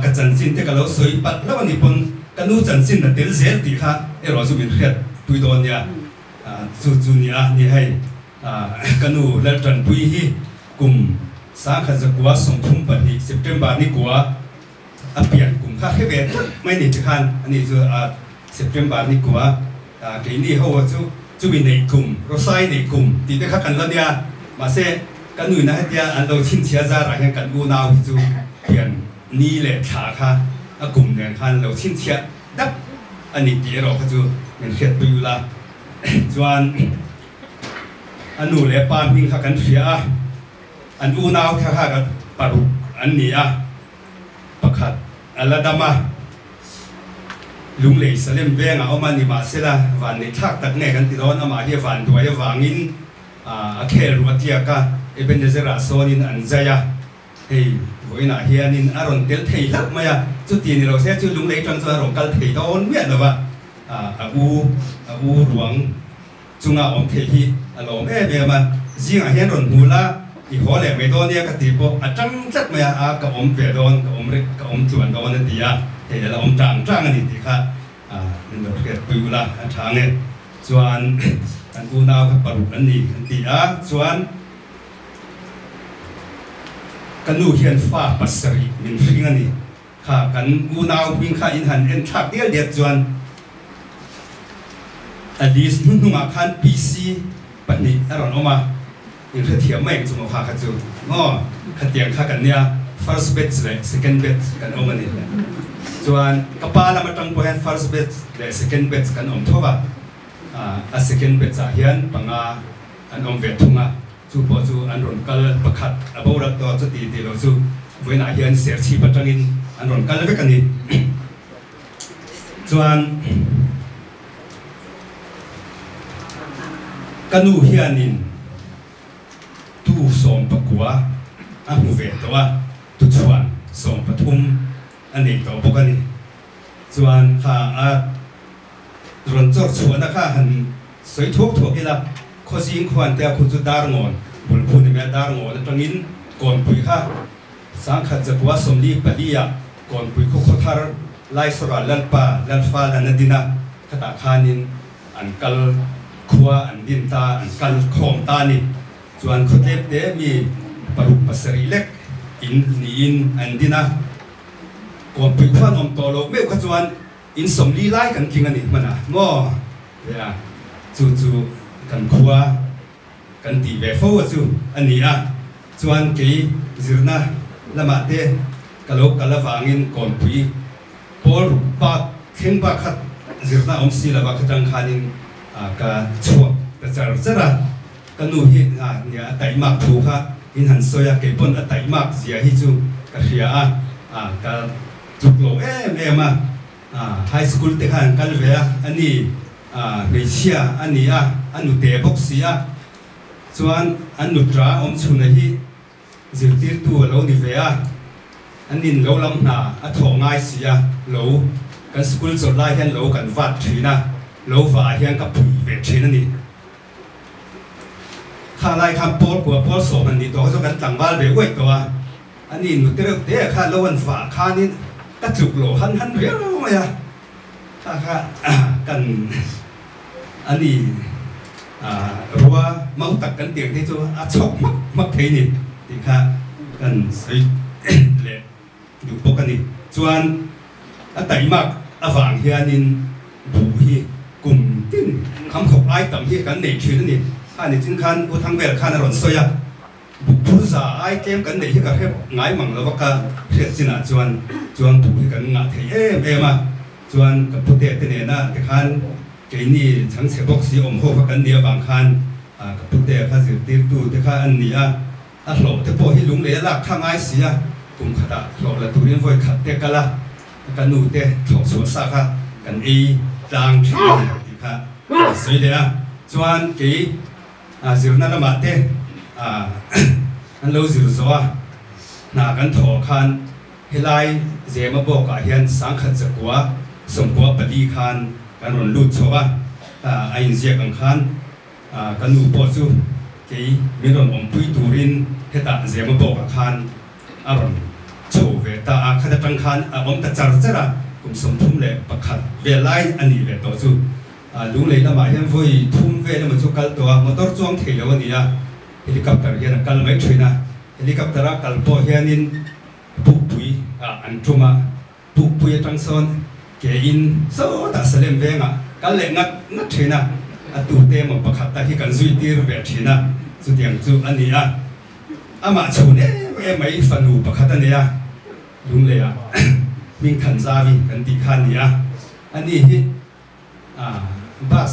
กระจันจินที่ก็เราสวยปัดแล้ววันนี้ปนกันนู้จันจินน่ะเดี๋ยวเสียตีค่ะเราจะเป็นเทียดปุยโดนเนี่ยจู่เนี่ยนี่ให้กันนู้เล่นจันปุยที่กลุ่มสร้างขันจะกว่าส่งทุ่มปัดที่Septemberนี่กว่าเปลี่ยนกลุ่มค่าแค่เบ็ดไม่หนีจากคันอันนี้คือSeptemberนี่กว่าเกี่ยนี่เขาจะมีในกลุ่มรถไฟในกลุ่มที่ได้ค่ากันแล้วเนี่ยมาเสกันหนุ่ยนะที่อันเราชินเชียร์อะไรกันกูนาวที่จะเปลี่ยนนี่แหละขาค่ะกลุ่มเนี่ยคันเราชินเชียร์ดับอันนี้เดี๋ยวเราก็จะเป็นเขียนไปอยู่ละจวนอันนู้นเลยปานพิงค่ากันเสียอันอูนาวแค่ข้ากันปารุอันนี้ประคัดอัลลาดามาลุงเลยสเลมเวงเอามานิมาเสละวันนี้ทักตักเนี่ยกันติดร้อนเอามาเฮียวันด้วยวางินเคลวัตยากะเอเป็นเจราโซนินอันใจยะเฮ้ยวันน่ะเฮียนินอารอนเดลเทยลักมายะจุดที่นี่เราเสียจุดลุงเลยจังจะรองกัลเทยตอนเวียนหรือว่าอูหลวงจุงอาอมเทยอารมณ์เบียมาจิงเฮียนรอนหูละอีหัวแหลมไม่โดนเนี่ยกติปอาจังจัดมากับอมเปียโดนกับอมเล็กกับอมจวนโดนนั่นดีเดี๋ยวเราอมจ้างอันนี้ดีค่ะนั่นเราเกิดปุยละอันทางเนี่ยส่วนอันกูนาวกับปรุอันนี้อันดีส่วนกันนูเขียนฟ้าปัสสรีมินฟิงอันนี้ค่ะกันกูนาววิ่งข้าอินหันเอ็นทักเดียวเดียดส่วนอดีตนุ่งอาคารปีซีปัจจุบันเราเอามายังเทียมไม่จุ่มข้าขัดจูง้อขัดเตียงข้ากันเนี่ย first bet เลย second bet กันเอามาเนี่ยส่วนกระป๋าละมาตั้งพอเห็น first bet เลย second bet กันอมทั่วsecond bet จะเห็นปังอันอมเวทุงจูพอจูอันรอนกัลประคัดบ่าวรักตัวจุดตีเราจูเวน่าเห็นเสียชีพจังอินอันรอนกัลเวกันนี่ส่วนกันนูเฮียนินตู้สมปะกัวหูเวทตัวตุชวนสมปทุมอันนี้ตัวพวกนี้ส่วนข้ารอนจอดชวนนะคะหันสวยทุกกี่ละข้อสิ่งควรแต่คุณจะดารงอนบุญพูนี่แม่ดารงอนตรงนี้ก่อนปุยค่ะสังขัดจะกัวสมลีปลียก่อนปุยคุกทาร์ไล่สระลัลปาลัลฟ้าลันดินาขตาขานินอันกัลขัวอันดินตาอันกัลโคมตานิส่วนคนเล็บเดมีปรุปัสรีเล็กอินอันดินะก่อนไปคว้านอมโตโลไม่ขจวนอินสมลีไล่กันกิงอันนี้มันง้อเนี่ยจู่กันขัวกันตีเบฟจู่อันนี้ส่วนกี่จิรนะละมาเตะกะโลกกะละวางินก่อนปุยพอรูปากเข่งปากขัดจิรนะอมศิลปะขัดจังขานินกะชัวแต่จะระกันนู่นที่เนี่ยไต่มากถูกค่ะอินหันโซยาเก็บปนไต่มากเสียที่จูกระเสียกับจุกโลมาไฮสคูลเด็กหันกันเวียอันนี้เรเชียอันนี้อันนู้นเตะบ็อกซี่ส่วนอันนู้นตราอมชุนที่จิตติดตัวเราดีเวียอันนี้เราลำหน้าถงง่ายเสียเรากันสคูลจดไล่เห็นเรากันวัดทีนะเราฝ่ายเห็นกับผู้เวทีนั่นนี่ข้าไล่คำโพสกว่าโพสสมันนี่ตัวเขากันต่างบ้านเบลไว้ตัวอันนี้หนูเตะเตะข้าแล้ววันฝ่าข้านี่กระจุกโหลหันเรียวมาข้ากันอันนี้รัวเมาตักกันเตียงที่ตัวชกมักเทนี่ที่ข้ากันใส่เละอยู่ปกติส่วนไต่มากฝั่งเฮียนินบุฮีกลุ่มติ้งคำขบไอ้ต่ำที่กันเนชื่อนี่ข้าในจึงคันอุทังเวลข้านรอนโซยบุพุษาไอเกมกันในที่กับเทพง่ายมั่งแล้วก็ รียดสินะจวนถูกกันงะเทเอ็มจวนกับพุทธเตเนนะแต่คันเกนี่ทั้งเสบอกสีอมโหกันเดียวบางคันกับพุทธข้าสิตีตูแต่ข้าอันนี้หลบแต่พอให้ลุงเลยละข้างไอ้เสียกุมขดาหลบละตัวเรียนไว้ขัดเตกละกันนูเตถกสวนสักกันจางเชียที่ข้าสวยเลยจวนกี่สิรนั่นละมาเตอันเราสิรสวะนากันถอคันเฮลัยเจมาบอกอาเฮียนสังขัดจักวะสมกัวปลีคันกันรอนลุดชัวไอ้เสียกังคันกันนูปอจูกี่มีรอนอมปุยตูรินเฮตาเจมาบอกคันอารอนโชเวตาขัดจังคันอมตะจารจระกุมสมทุ่มเลยประคัดเวลัยอันนี้เวตัวจูลุงเลยละมาเฮียนฟุยทุ่มเวละมันจุกัลตัวมอเตอร์จ้วงเทเลวันนี้เฮลิคอปเตอร์เฮียนกัลไม่ช่วยนะเฮลิคอปเตอร์กัลโปเฮียนินปุกปุยอันทุมาปุกปุยทั้งส่วนเกอินโซตัสเลมเวงกัลเล็กนักช่วยนะตูเตมประคัดตาที่กันซุยตีร์เวทีนะสุดอย่างจูอันนี้อามาชวนไม่ฟันูประคัดอันนี้ลุงเลยมิงขันซาวีกันตีขันนี้อันนี้ที่บัส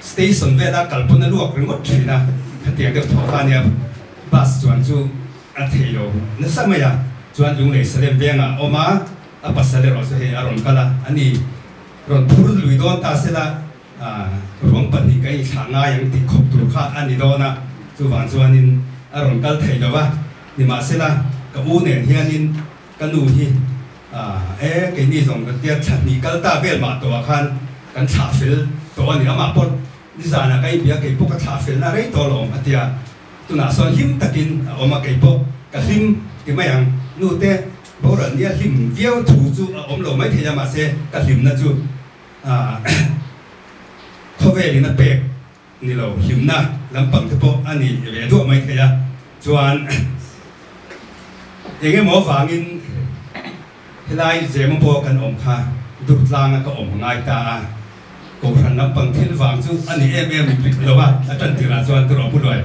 สเตชันเวลากัลปนลวกหรือวัดที่นะขัดเตียงเดือดถอดเนี่ยบัสจวนจูอัฐิโลนั่นสมัยจวนลุงเลยเสด็จเวียงออกมาปัสสาวะเราจะเห็นอารมณ์กันละอันนี้รอนพูดลุยโดนตาเสละรวมปนิกัยช่างง่ายยังติดขบตุลข้าอันนี้โดนจูวันจวนนินอารมณ์กันไทยเดียวว่านี่มาเสละกับอูเนี่ยเฮียนินกันดูที่แกนี่ส่งกันเตี้ยชัดนี่กันตาเวลมาตัวคันกันฉาฟิลตัวนี้มาปนนิสานะไอ้เบียร์ไอ้พวกฉาฟิลน่าไรตัวลงอันเดียตัวน่ะส่วนหิมตะกินออกมาไอ้พวกกับหิมที่ไม่ยังนู่นเต้โบราณเนี่ยหิมเยี่ยวถูจูอมลงไม่เทียมาเสกับหิมนะจูเขาเวลินะเป๊กนี่เราหิมนะลำปังที่พวกอันนี้เวดัวไม่เทียจวนอย่างเงี้ยหมอฝางินที่ไล่เจมันพวกกันอมค่ะดุดลางก็อมง่ายตากูรันลำปังที่ฟังจูอันนี้เราว่าอาจารย์ติราจวนตัวเราพูดด้วย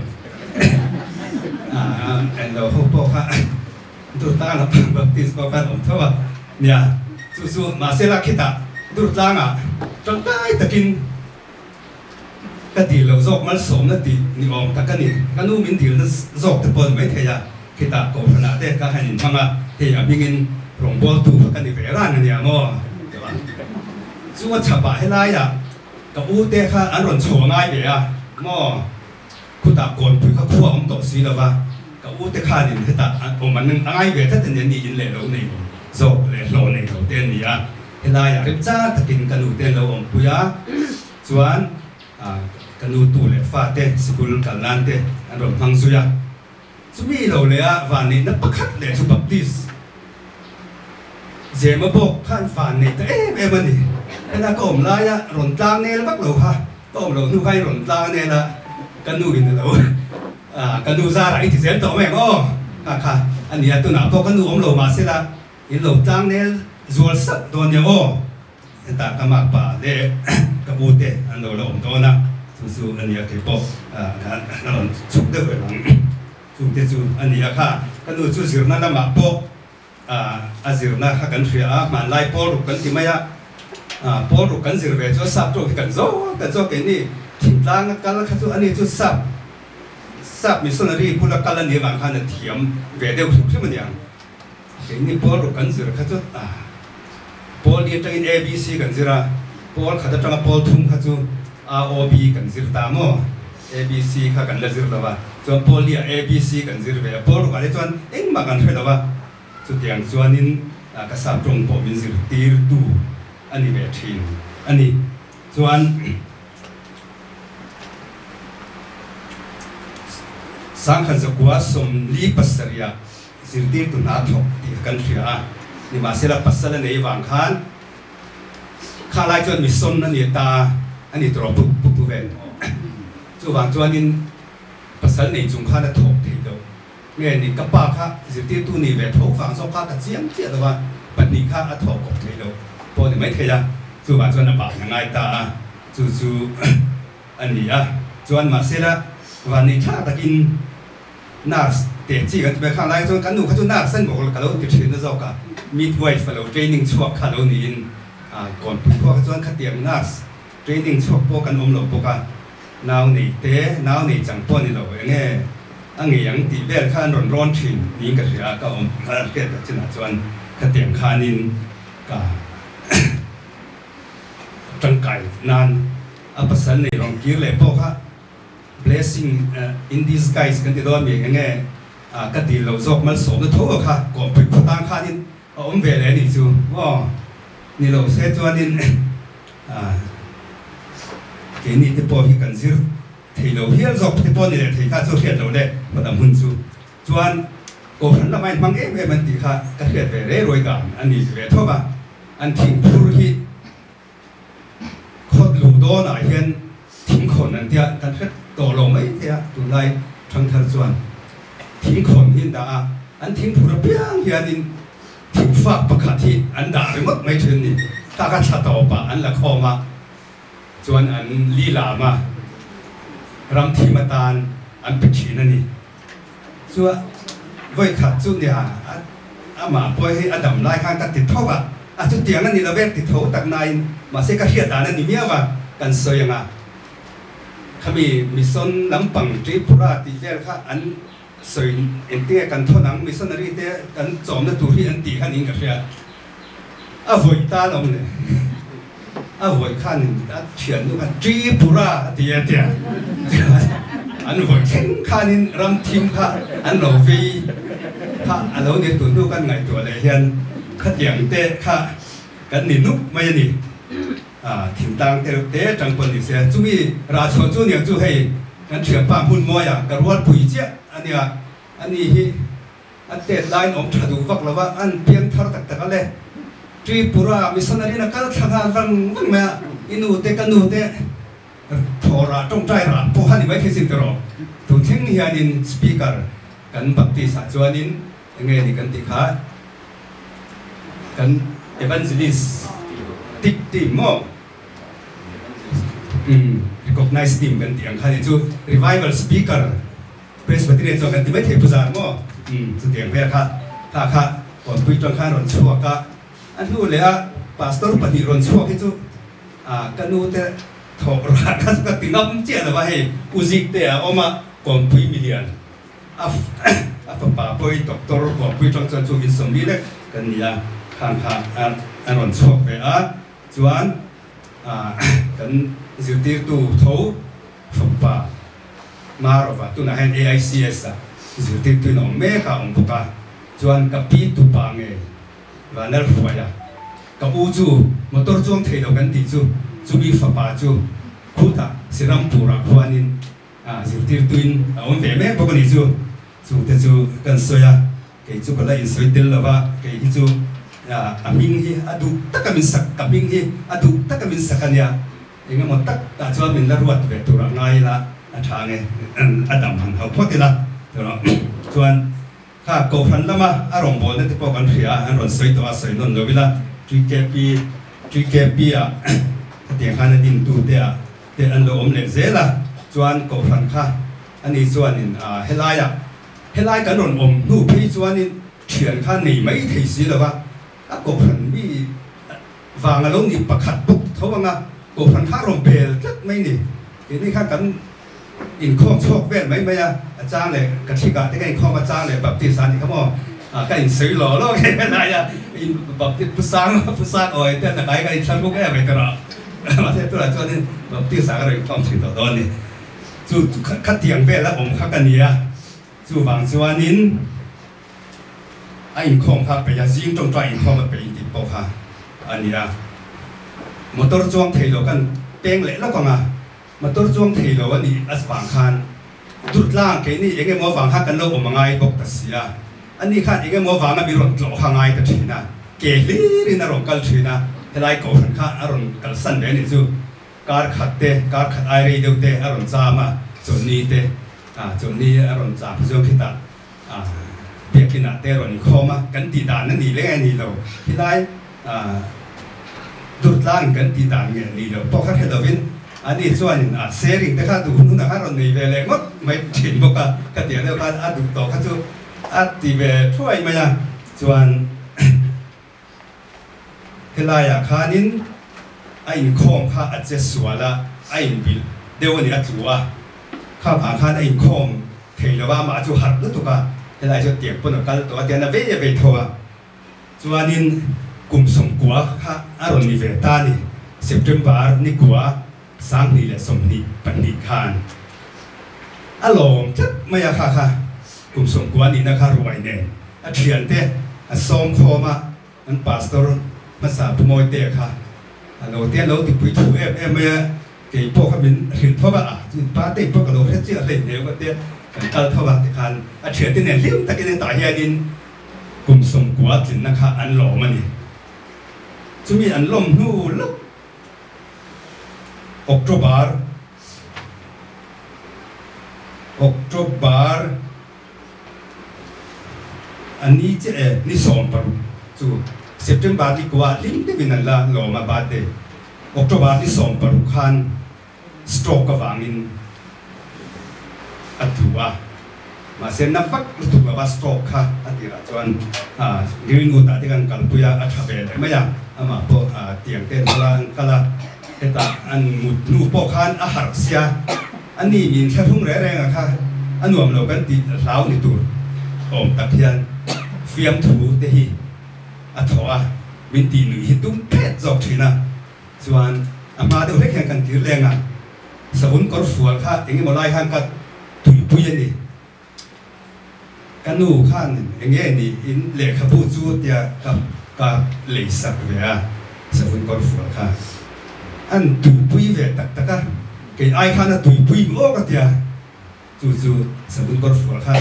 เราพวกค่ะดุดลางลำปังแบบที่สกกันอมเท่าว่าเนี่ยจู่ๆมาเสลักขิตาดุดลางจนได้ตะกินกติเราโจกมันสมนาตินิอมตะกันนี่กันนู่นมินดีนั่นโจกตะปนไม่เทียขิตากูรันอาเด็กก็ให้นินฟังเทียมิงินหลงบอลตูกันนี่เวรานเนี่ยมั้งจู่ว่าฉบับให้ไล่กับอูเตค่ะอันรอนโฉง่ายเบียมั้งคุณตาโกนปุ๋ยข้าวคั่วอมตกสีแล้วว่ากับอูเตค่ะนี่ที่ตาผมมันง่ายเบียถ้าเป็นอย่างนี้อินเล่เราในโจกเล่เราในเราเต้นนี่ให้ไล่ริบจ้าตะกินกันอูเต้นเราอมปุยส่วนกันอูตูเล่ฟาเต้สกุลกันลันเต้อันรอนพังสุยสุมีเราเลยวันนี้นับประคัดเลยสุบับดิสเจมาบอกข้านฝันนี่แต่มันนี่ไอ้น่าก็อมลายหล่นตางเนี่ยแล้วบักเราค่ะก็อมเราดูใครหล่นตางเนี่ยละกันดูกินเรากันดูซาไรที่เสียต่อแม่ก็ค่ะอันนี้ตัวหนาพอกันดูอมเรามาเสียละอินหล่นตางเนี่ยจวลสับตัวเนี่ยโอ้แต่กำมากป่าเด็กกระบูเตอันเราอมตัวนะสู้ๆอันนี้คือบอกการเราชุบเดือดหลังชุบเดือดอันนี้ค่ะกันดูสู้สินั่นละมาปกอาศิรนะข้ากันเสียมันไล่พอรุกันที่ไม่พอรุกันสิเวจุสับตัวกันโซ่แต่โซ่กันนี่ทิ้งล้างกันแล้วข้าจุอันนี้จุสับมิสนารีพูดกันแล้วนี่บางครั้งเนี่ยเทียมเวเดียวถูกใช่ไหมเนี่ยกันนี่พอรุกันสิข้าจุพอเรียนจาก ABC กันสิระพอข้าจะจากพอทุ่มข้าจุ ROB กันสิตามABC ข้ากันละสิระว่าจนพอเรียน ABC กันสิเวพอรุกันเลยจนเอ็งมากันเท่าไหร่ว่าสุดอย่างส่วนนี้กษัตริย์ตรงผมมินสิตีร์ดูอันนี้แบบทีอันนี้ส่วนสังขันสกุลสมลีปัสริยาสิตีร์ตุนาทกที่กันเสียนี่มาเสละปัสสละในวังคันข้าไล่จนมิสนนั่นนี่ตาอันนี้ตัวปุ๊บเวนส่วนส่วนนี้ปัสสละในจุงข้าได้ทกที่เดียวเนี่ยนี่กับป้าค่ะสิที่ตู้นี่เวททุกฝั่งสองข้ากับเสียงเจี๊ยบแต่ว่าปัจจุบันข้าอัฐกบที่เราพอที่ไม่เทียส่วนส่วนนั้นบางยังไงตาจู่อันนี้ส่วนมาเสละวันนี้ข้าตะกินน่า เตะจีกันไปข้างไรจนกันหนูเขาจนนักเส้นบอกกันแล้วติดเชื้อนะเจ้าก็midwife เรา training ช่วงเขานี่ก่อนพวกจนขัดเตียงนัก training ช่วงพวกกันหลบพวกกันนาวนี่เตะนาวนี่จังป้อนนี่เราเงี้ยอันนี้ยังตีเบลข้านร้อนถิ่นนี่ก็เสียก็ข้าเกิดจากนั้นจนขัดเตียงข้านินก็จังไก่นานภาษาในรองกิ้วเลยพวกเขา blessing in disguise กันที่โดนมีเงี้ยก็ดีเราจบมันสมกับทั่วค่ะก่อนไปพูดตามข้านินเวลานี่จูว่านี่เราเสียจวนนินเกี่ยนี่ที่พอที่กันซิที่เราเฮียจบที่พอนี่ที่ข้าจะเรียนเราได้มาทำหุ่นจูจวนก็หันละไม่มังเอ๋มันตีข้าก็เรียนไปเรื่อยๆกันอันนี้เวทว่าอันทิ้งผู้ที่คนหลุดโดนอะไรเห็นทิ้งคนนั่นเดียกันเรียนโตลงไม่เดียตุไลทั้งทั้งจวนทิ้งคนหินดาอันทิ้งผู้รับเพียงเฮียนินทิ้งฝากประกาศที่อันด่าไปหมดไม่ถึงนี่ถ้าก็ชัดต่อปะอันละคอมาจวนอันลีลามารำทีมาตานอันเป็นชีนั่นนี่ส่วนไว้ขัดจุดเนี่ยมาปล่อยให้อดัมไล่ข้างกันติดท่อว่าจุดเตียงนั่นนี่เราเวทติดท่อตักนายมาเสกเทียดานั่นนี่เมียว่ากันเสียงเขามีส่วนลำปังทริปุระติเวลค่ะอันสวยเอ็นเตี้ยกันท่อนังมีส่วนอะไรเตี้ยกันจอมนั่นตัวที่อันตีขันนิงกับเสียวยตาลงเลยวยขันเฉียนดูกันทริปุระติเตี้ยอันวยเข่งขันรำทีมค่ะอันโลฟีค่ะอันเราเนี่ยตัวดูกันไงตัวเลยเห็นขัดอย่างเตะค่ะกันนี่นุ๊กไม่นี่ถิ่นต่างเตะจังคนนี่เสียจุ่มีราชจุ่เนี่ยจุ่ให้กันเฉียบป้าหุ่นมวยกระวดปุ๋ยเจ้าอันนี้ที่อันเตะไลน์อมถดูฟักแล้วว่าอันเพียงทาร์ตักตะกันเลยทริปุระมิสนารีนักการทำงานฟังแม่อินูเตกันนูเตทอราตรงใจราพวกฮันนี่ไม่ที่สิ่งตลอดถูกทิ้งเฮียนินสปีกเกอร์กันบัพติศาจวนนินยังไงนี่กันติขากันเอวานเจลิสติดทีมโม่recognize team กันที่อังคารนี่จู revival speaker presbyterian กันที่ไม่เทพุจารโม่สุดที่อังเวค่ะถ้าค่ะก่อนคุยตรงข้างรอนชัวก็อันนู้นเลยpastor ปฏิรอนชัวที่จูกันนู้นแต่ถอดรักกันก็ติดน้ำเจ้าเลยว่าให้อุจิเตะออกมาก่อนคุยมิเลียนป้าปุยด็อกเตอร์ก่อนคุยตรงจนจูวินสมบีเล็กกันนี่ข้างอันรอนชัวไปจวนกันสิวตีตู้ทูฝุบป่ามารว่าตัวนั้น AICS สิวตีตู้น้องเมฆองปุกาจวนกับปีตุปังวันนั้นหัวยกับอูจูมอเตอร์จวงเทโดกันติจูบีฝป่าจูคู่ตาสิรัมปูรักหัวนินสิวตีตู้นวันเดเมฆปกติจูแต่จูกันสวยเกจูก็เลยสวยเดินแล้วว่าเกจูอามิงฮีอดูตักกามินสักกามิงฮีอดูตักกามินสักกันยายังไงมันตักตาจวนมินละรวดเวตุระง่ายละทางอดัมหันเขาพอดีละตัวเราจวนข้าโกพันละมาอารมณ์บอลนั่นที่พอกันเสียอันรอนสวยตัวสวยนนท์เลยเวลาจุยเก็บปีเตียงข้านั่นดินตูเตะอันโลอมเล็กเซละจวนโกพันข้าอันนี้จวนนินเฮลายกันรอนอมนู่พี่จวนนินเฉียนข้าหนีไม่ถี่สิเลยว่าโกพันมีวางอารมณ์นี่ประคัดปุ๊บเขาว่าไงโกพันข้ารมเบลจัดไม่นี่ทีนี้ข้ากันอินข้องโชคเวทไม่อาจารย์เลยกติกาที่ไงข้องอาจารย์เลยแบบที่สารที่เขาบอกก็อินซื้อหล่อแล้วแค่ไหนอินแบบที่ผู้สร้างอ่อยแต่ไหนก็อินชั้นพวกแก่ไปตลอดมาเท่าตัวจวนนี่แบบที่สารอะไรความถึงต่อตอนนี้จู่ขัดเถียงเวทแล้วผมขัดกันเนี่ยจู่บางส่วนนี้อินข้องพักไปยาซิงตรงใจอินข้องมันไปอินติดปอกค่ะอันนี้มอเตอร์จวงเทโลกันเป้งเละแล้วก็มอเตอร์จวงเทโลวันนี้อัสบางคันดุดล่างแค่นี้เองไงมัวฟังฮักกันโลกมังไงบอกตัดเสียอันนี้คันเองไงมัวฟังมีรถหล่อฮังไงตัดทีนะเกลี่รินอารมณ์กัลทีนะแต่ได้ก่อนข้าอารมณ์กัลสันเบนิจูการขัดไอรีเดเตอารมณ์จามาจนนี้จนนี้อารมณ์จามจนพิตาเบียกินาเตอร์นี่ข้อมากันตีดานนั่นนี่เล่นี่เราที่ได้ดุดล่างกันตีดานเงี้ยนี่เราพอข้าเห็นเราวิน อันนี้ส่วนเซริงแต่ข้าดูนู่นนะครับเราในเวลางดไม่ถินบอกว่าก็เดี๋ยวเราการดูต่อข้าจูตีเวช่วยมาอย่างส่วนเฮลายาคานินไอ้คอมข้าอาจจะสวยละไอ้บิลเดี๋ยววันนี้จัวข้าผ่านข้าไอ้คอมเทเลว่ามาจูหัดแล้วตัวก็เฮลายจะเตียบปนกันตัวเดียวน่ะเวทัวส่วนนี้กลุ่มส่งกัวข้าอารมณ์นิเวตานี่เซปเทมเบอร์นี่กัวสร้างนี่แหละสมนิปันนิคานอารมณ์จัดไม่ยากค่ะกลุ่มส่งกัวนี่นะคะรวยเนี่ยเทียนเตะส่งโคมาอันพาสตอร์ภาษาพมอยเตะค่ะเราเตะเราติดปุ๋ยถูเอ็มเนี่ยเกี่ยพวกเขาเป็นหินทว่าจุดป้าเตะพวกเราเฮ็ดเจ้าเล่นเนี่ยก็เตะกันทว่าติคันเทียนเตะเนี่ยเลี้ยงตะกี้เนี่ยตายเย็นกลุ่มส่งกัวถึงนะคะอันหล่อมันนี่จะมีอันล้มนู่นลุกออกโตบาร์อันนี้จะนี่สองปรุจูเซปเทมเบอร์ที่กว่าลิงเดวินันละหล่อมาบาดเดออกโตบาร์ที่สองปรุคันสโตรกกับวางินอัดตัวมาเส้นนับฟักตัวว่าสโตรกค่ะอัดที่ละจวนเรื่องงูตาที่กันกันปุยอัดทะเบลไม่ยังมาพวกเตียงเต้นกละเห็นตาอันมุดนูปอคันอาหารเสียอันนี้มีแค่ทุ่งแรงอะค่ะอันนู้นเราเป็นตีเท้าในตัวอมตะเพียนเฟียมถูเตหีอัฐวะวินตีหนึ่งหิตุ้มเพชรจอกทีนะส่วนอามาเดี๋ยวให้แข่งกันถือแรงอ่ะสมุนกอล์ฟฝัวค่ะเองมาไล่ข้างกันถุยปุยนี่กันนู่ข้างเองนี่อินเล็กขบูจูเตียกับเลสักเวียสมุนกอล์ฟฝัวค่ะอันตุยปุยเวตักตะกันเกี่ยไอข้างน่ะตุยปุยโอ้ก็เตียจู่สมุนกอล์ฟฝัวค่ะ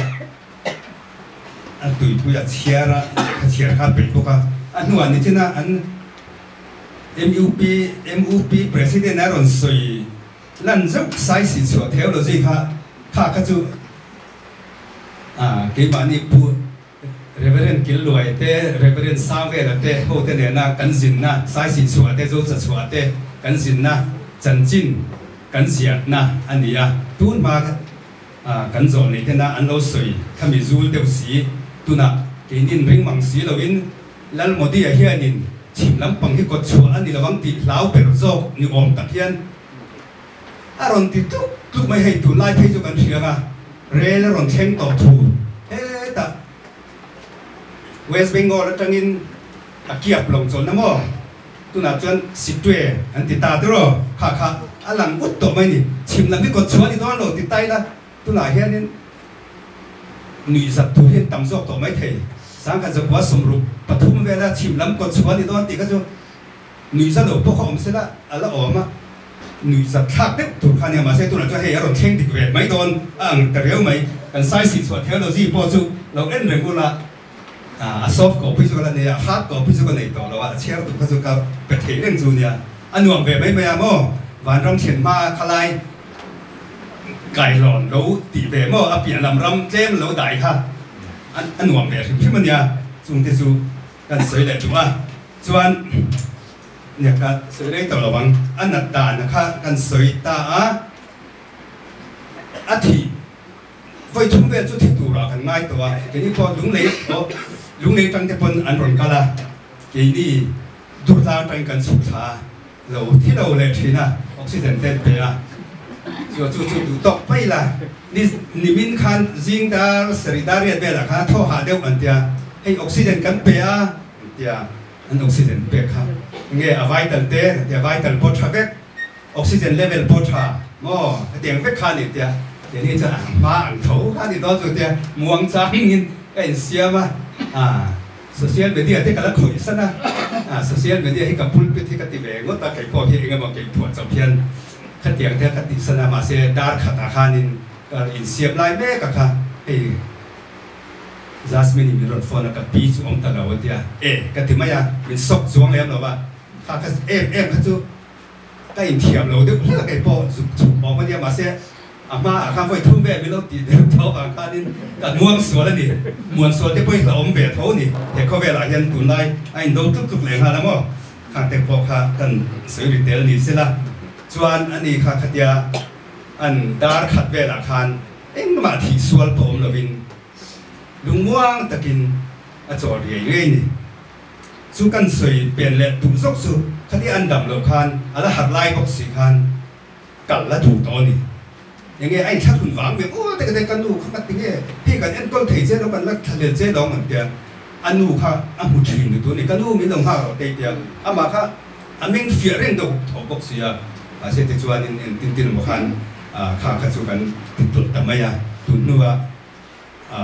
อันตุยปุยเชียร์ค่ะเป็นพวกอันนู้นนี่ที่น่ะอัน MUP President นั่นส่วนลั่นจุกไซส์ชัวเทวโลจีค่ะก็จู่เกี่ยมันนี่พูด Reverend กิลลอยเต้ Reverend ซาเวลเต้โหเต้เนี่ยนะกันสินนะไซส์ชัวเต้จุดชัวเต้กันสินนะจันจินกันเสียนะอันนี้ตูนมากันโจนี่เต้นะอันเราสวยถ้ามีจูลเดียวสีตูน่ะเกี่ยนินริงมังสีเราวินแล้วโมดีเฮียนินชิมลำปังที่กดชัวอันนี้ระวังติดเหลาเปิดโซ่นิอมตะเคียนอารมณ์ติดทุกไม่ให้ตูไล่ให้จุกันเชียงเรลรอนเชงต่อทูแต่เวสต์เบงกอลจังอินเกียบลงจนนะมั้งตัวน่ะจนสิบตัวอันติดตาตัวค่ะอันหลังอุดตัวไม่นี่ชิมลำที่กดชัวนี่ตัวโหลติดใต้ละตัวน่ะเฮียนี่หนุ่ยสัตว์ทุเรียนต่ำซอกตัวไม่เทสังกัดจะว่าสมรูปปฐมเวลาชิมลำกดชัวนี่ตัวติดก็จะหนุ่ยสัตว์พวกเขาอมเสร็จละอะไรออกมาหนุ่ยสัตว์ทักเด็กตัวข้าเนี่ยมาเสร็จตัวน่ะจะให้เราเข่งติดเวทไม่โดนแต่เร็วไหมกันไซส์ส่วนเทคโนโลยีพอจูเราเอ็นเรื่องกูละซอฟต์ก็พิจารณาฮาร์ดก็พิจารณาต่อเราว่าเชื่อตัวก็จะกับเป็นเรื่องจูเนี่ยอันนู้นแบบไม่อะมั้งวันรำเฉียนมาคลายไก่หลอนเราตีแบบมั้งเปลี่ยนลำรำเจ้มเราได้ค่ะอันนู้นแบบที่มันเนี่ยจุงที่จูกันสวยเลยจูว่าส่วนเนี่ยกันสวยได้ต่อระวังอันนัดตานะคะกันสวยตาอาทิไฟทุ่มเวทจุดที่ตัวเรากันง่ายตัวทีนี้พอลุงเล็กตั้งแต่ปนอันรอนกันละทีนี้ดูตาเป็นกันสุขชาเราที่เราเลยทีน่ะออกซิเจนเต็มไปละจู่ดูตกไปละนี่วินคันจิงดาร์สริดารีเบลค่ะท่อหาเดียวอันเดียให้ออกซิเจนกันไปเดียอันออกซิเจนไปค่ะเงี้ยไวตัลเตะเดียไวตัลพอทราเบกออกซิเจนเลเวลพอทราโม่เตียงเบกคันนี่เดียเดี๋ยวนี้จะมาอันเท่ากันที่ตัวจุดเดียม่วงจ้าหินไอ้เสียมาโซเชียลมีเดียที่กำลังคุยซะนะโซเชียลมีเดียให้กับพูดไปที่กติเวงว่าตาไก่พอเพียงก็บอกเก่งปวดจำเพียนขัดเตียงที่กติสนามาเสียดาร์ขัดอาคารนินอินเสียบลายแม่กับค่ะไอ้จัสมินมีรถฟอนกับปีจวงตลอดเดียกติมาอย่างเป็นซอกจวงแล้วหรอวะข้าก็เขาจูได้อินเทียมเราเดี๋ยวเลือกไอ้พอจุกบอกว่าเดียมาเสียอามาข้าไฟทุ่มแม่ไม่รู้ตีเดียวเท่ากับข้านี่กับม่วงสวนแล้วนี่ม่วงสวนที่ไปเราอมเบียเท่านี่แต่เขาเวลาเห็นตุนได้ไอ้โดนทุกแรงฮะแล้วมั้งข้าแต่พอข้ากันซื้อรีเทลนี่เสียละจ จวนอันนี้ค่ะขัดยาอันดาร์ขัดเวลาคานเอ็งมาที่สวนผมลวินลุงม่วงตะกินอาจอดเรื่อยนี่สู้กันสวยเปลี่ยนเล็ดถูกซกสู้ขัดที่อันดับโลคานอะไรหัดไล่บอกสีคานกัดละถูกตัวนี่อย่างเงี้ยไอ้ชักหุ่นหวังแบบโอ้แต่กันดูเขามาติงเงี้ยพี่กันเอ็นก้นเทเจ้แล้วกันแล้วทะเลเจ้ดองเหมือนเดียวอันนู้ค่ะอันผู้ชิงตัวนี้กันดูมีลงห้าเราเดียวอันมาค่ะอันมิ่งเฟียเร่งดูถูกบอกเสียอาเซียนที่ชวนตินหมกันข้าขัดสู้กันตุดแต่ไม่ยาตุดนัว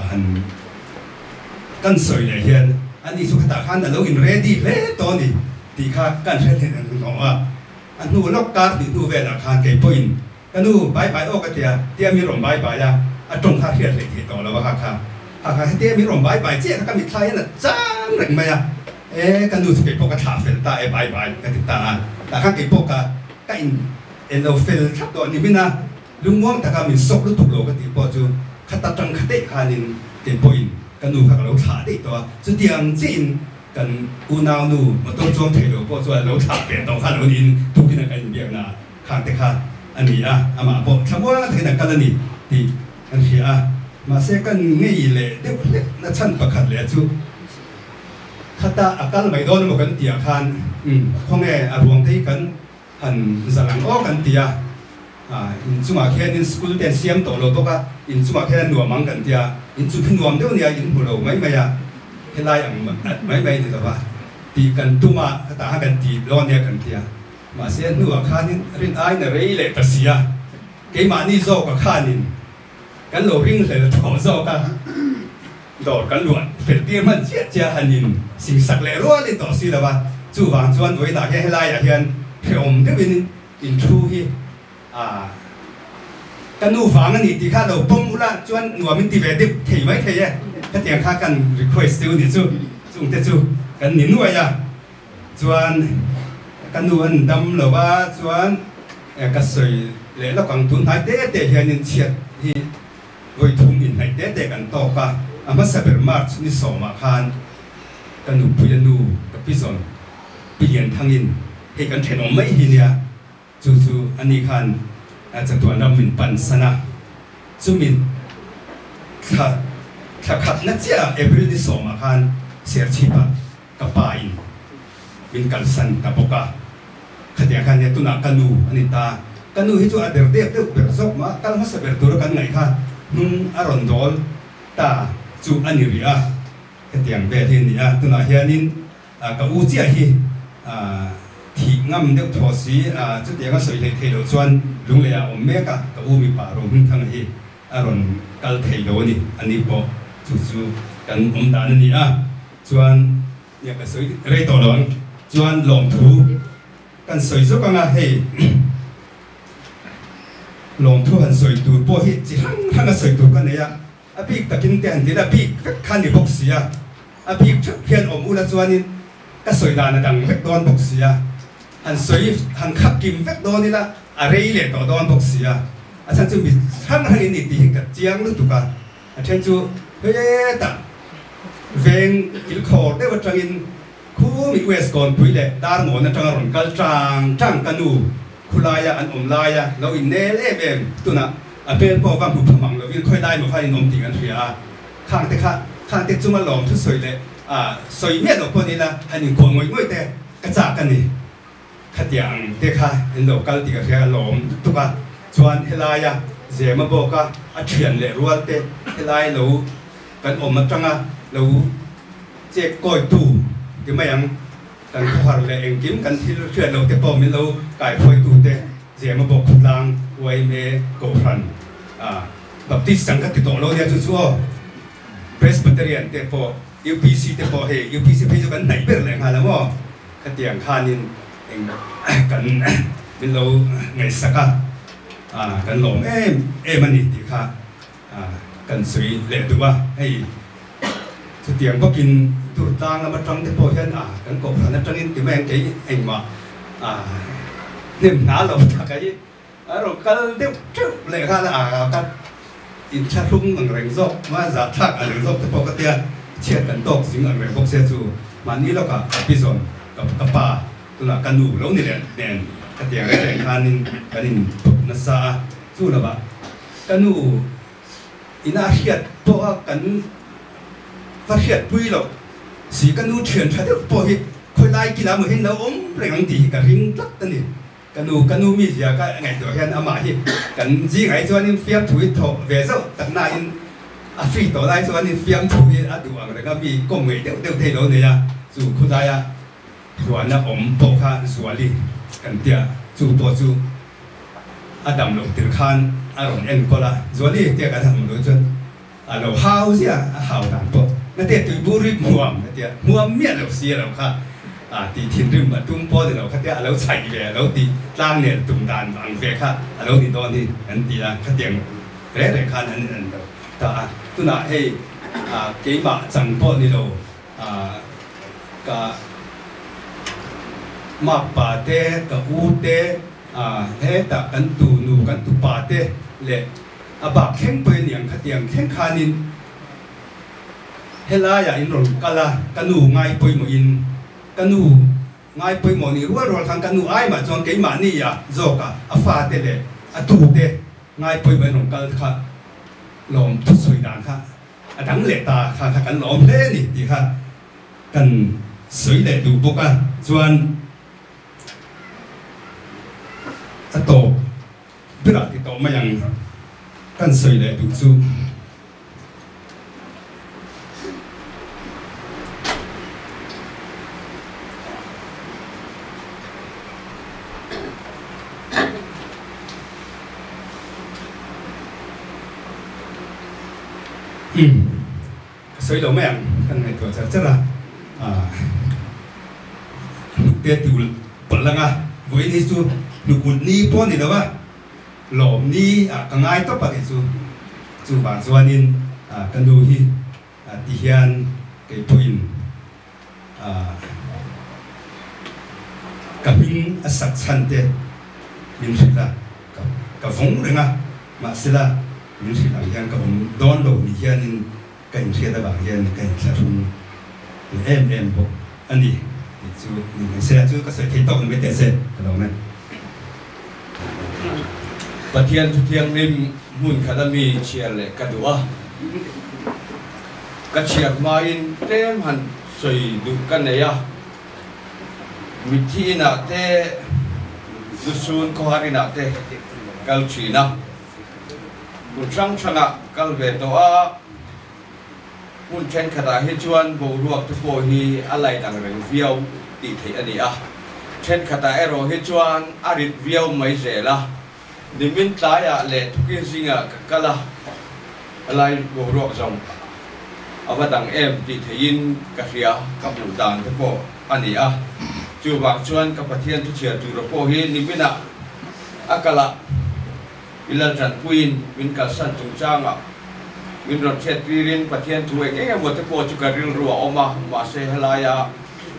หันกันสวยเลยเฮียนอันนี้สุขตาขันแต่เราอินเรดี้เล่ตัวนี้ตีข้ากันเล่นอันนู้นว่าอันนู้นนกการ์ดดูเวลาขันเก็บpointกันดูใบโอ้กันเตี้ยมีร่มใบยาตรงท่าเทียนเลยที่ต่อแล้วว่าค่ะเตี้ยมีร่มใบเจี๊ยก็มีใครน่ะจ้างแรงไหมกันดูสเก็ตพวกกระถาเฟลตาใบกันติดตาแต่ข้าเก็บพวกก็อินเราเฟลทับตัวนี้ไม่นะลุงม่วงแต่ก็มีซกลุตุกโลกันติดพอจูขัดตาจังขัดเตะขานินเก็บpointกันดูข้าเราถ่าได้ตัวจุดเดียงจีนกันอูนาวนูมาต้องจ้องเทโลพอจูเราถ่าเปลี่ยนตัวข้าเรานินทุกที่นั่นกันเบียงนาข้างแต่ข้าอันนี้อามาบอกทั้งว่าที่นั่นกันนี่ที่อันที่มาเสกันง่ายเลยเด็กเล็กน่าชั้นประคัดเลยจูขัดตาอาการไม่โดนมากันเตียคันพ่อแม่รวมที่กันหันสลังอ้อกันเตียอินจุมาแค่อินสกูลเดนเซียมตัวเราตัวก็อินจุมาแค่หนัวมังกันเตียอินจุพินหนัวเดี๋ยวนี้อินหัวเราไม่เฮลัยอังไม่นี่ตัวว่าตีกันตัวมาขัดตากันตีร้อนเนี่ยกันเตียมาเสียหนัวข้านินรินไอเนเรย์เล็กเสียเกี่ยมานี่โซกับข้านินกันโลริ่งเลยต่อโซกันโดดกันหลวนเฟลตี้มันเจี๊ยเจี๊ยหันินสิ่งสักเลยรัวเลยต่อสิแล้วว่าจู่วางจวนไว้ตาแค่ให้ไล่อย่างเงี้ยเพียงที่เป็นอินทรูที่กันนู่ฟังอันนี้ที่ข้าเราปุ่มอุละจวนหนัวมันตีเวดิบถี่ไว้ถี่ถ้าเตียงข้ากัน request ตัวนี้จู่แต่จู่กันนินไว้ยังจวนกันดูอันดำหรือว่าส่วนกระสือเละแล้วกังทุนหายเตะเฮียนินเชียดที่วัยทุ่มอินหายเตะกันต่อกันอามาเสเบอร์มาร์ชนี่สองมาคานกันดูปุยนูกับพี่สนเปลี่ยนทางอินให้กันเทนอมไม่หินเนี่ยจู่อันนี้คันอาจจะตัวนำมินปันสนะซุมินขัดนัดเจ้าเอเบริที่สองมาคานเสียชีพกับป่าอินมินกันสันตะปกาขัดอย่างกันเนี่ยตุนักกันดูอันนี้ตากันดูที่ตัวเดือดเบิร์ซอกมากันมาเสเบอร์ตัวกันไงค่ะนุ่งอารอนดอลตาจู่อันนี้เรียขัดอย่างเบทีนี่ตุนักเฮียนินกับอูเจียฮีที่งำเด็กทอสีจุดอย่างก็สวยเลยเทโลจวนลุงเลยอมเมกะกับอูมีป่าลงทั้งฮีอารอนกัลเทโลนี่อันนี้บอกจู่กันอมตานี่จวนเนี่ยก็สวยเรื่อยต่อหลังจวนหลงทูกันสวยสุดก็ง่ายหลงทูหันสวยตูพอฮิจิหันสวยตูกันเนี่ยพี่ตะกินเตียนที่ละพี่ขันในบ็อกซี่พี่เพียนอมอุลจวนนี่ก็สวยดานดังเฟกโดนบ็อกซี่หันสวยหันขับกิมเฟกโดนนี่ละอะไรเลยต่อโดนบ็อกซี่อาจารย์จะมีหันนี่ตีกับเจียงหรือตุกะอาจารย์จะเฮ้ยตาเวงกิลคอร์ได้ว่าจังอินคู่มีเวสก่อนปุยเล่ดาร์โมนจังรุ่นกัลจังกันดูคุลายอันอมลายเราอินเนเล่เบมตัวน่ะเป็นพวกฟังผู้พมังเราวินค่อยได้มาไฟนมติกันเสียข้างแต่จุ่มมาหลอมทุกสวยเลยสวยเมียดอกคนนี้ละอันนี้กวงงวยแต่กระจากกันนี่ขัดอย่างเด็กค่ะเห็นดอกกัลติกับเสียหลอมตุกะชวนเฮลายเสียมาบอกว่าเฉียนเลยรัวเตเฮลายเรากันอมมาจังเราเจ๊ก้อยตู้ที่ไม่ยังกันขวานเลยเองกิ้มกันที่เชื่อเราแต่พอมีเราไก่ก้อยตู้เตะเสียมาบอกขุดลางไว้เมย์โกฟันแบบที่สังกัดติดต่อเราเนี่ยชัวร์เพรสเบเตอรียนแต่พอ UPC แต่พอเฮ UPC เพจกันไหนเป็นแหล่งหาแล้วว่ากันเตียงคานินเองกันเป็นเราไงสักกันหลงมันนี่ที่ค่ะกันสวยเละดูว่าให้สุดเตียงก็กินตุ่ตางแล้วมาจังที่พอเห็นกันกบหันจังอินที่แม่งเก๋เองว่าเนี่ยหนาเราถ้าไงเราก็เดี๋ยวจุ๊บเลยค่ะกันอินชาลุ่งอังเริงซอกมาจากทักอังเริงซอกที่ปกติเชื่อกันตกสิ่งอังเริงพวกเสียจูมันนี้เราก็พิจารณากับป่าตัวนั้นกันดูแล้วนี่แหละเนี่ย cái tiếng cái khanin kanin na sa chu là ba kanu ina hiat po kan phát hiện quy lộc chỉ kanu chuyển thay được po hi khôi lai kỳ làm hin lâu rèn thì cả hin rất tân đi kanu mi gì cái ngày tuổi hen ama hi kan gì ngày cho nên phim thui thọ về sau tận na in phi tổ lai cho nên phim thui đủ ang cái mi công nghệ đều thay đổi này à dù khôi lai à rồi na bộ khan rồi đi kan tia dù bộ dù Adam lộc từ khan Aaron en kola rồi đi tia cái thằng đối chân lâu hao gì hao đàn bộ cái tia tụi bù rip muam cái tia muam miết lâu xia lâu kha thì thiên rừng mà tung po thì lâu cái tia lâu chạy về lâu thì lang nè tung đàn bằng về kha lâu thì đó thì anh thì là cái tiếng cái này khan anh ta tu na hey cái mà chẳng po thì lâu cả mà bà tê cả u tê thế ta kan tu nu kan tu bà tê lệ bà khen bơi niệm cái tiếng khen khanin hela ya in ron kala kanu ngai poi mo in kanu ngai poi mo ni ruwa khang kanu ai mà chọn cái mà ni ya zoka afa te le atu te ngai poi mo ron kal kha lom tu soi dan kha adang le ta kha kan lom le ni ti kha kan soi le du boka chuan ato bira ti to mayang kan soi le du chu soi đầu mẹ kan này tuổi rất là tiệt tiểu bận lăng với đi su nụ cụt ni pon thì đâu lỏm ni cái ngay tóc bạc thì su bản doan in kan du hi ti hian cái point cái hình sắc chăn te mình sẽ là cái phóng đấy mà sẽ là mình sẽ là hian cái phóng đón đầu mình hian cái chuyện đó bảo hiền cái sản phẩm em bộ anh đi chú mình sẽ chú có sự thay đổi với tiền sen cái đó này Bát thiên thu thiêng nim mun khadami chia lệ cả đũa cả chia main tem hẳn soi du cái này à mi thi na te du sun ko hari na te kal chi na bu chang changa kal ve to a hun chen khada hi chuan bo ruak tu po hi alai dang reng viau ti thei ani a chen khata ero hi chuan arit viau mai zela nimin tlaya le thukin zinga kala alai bo ruak zong avadang em ti thein ka ria ka bu dan tu po ani a chu wang chuan ka pathian tu chia tu ro po hi nimina akala ilal tran puin min ka san chung changa min ron chet pirin pathian thu enge mo te po chu karil ru oma ma se halaya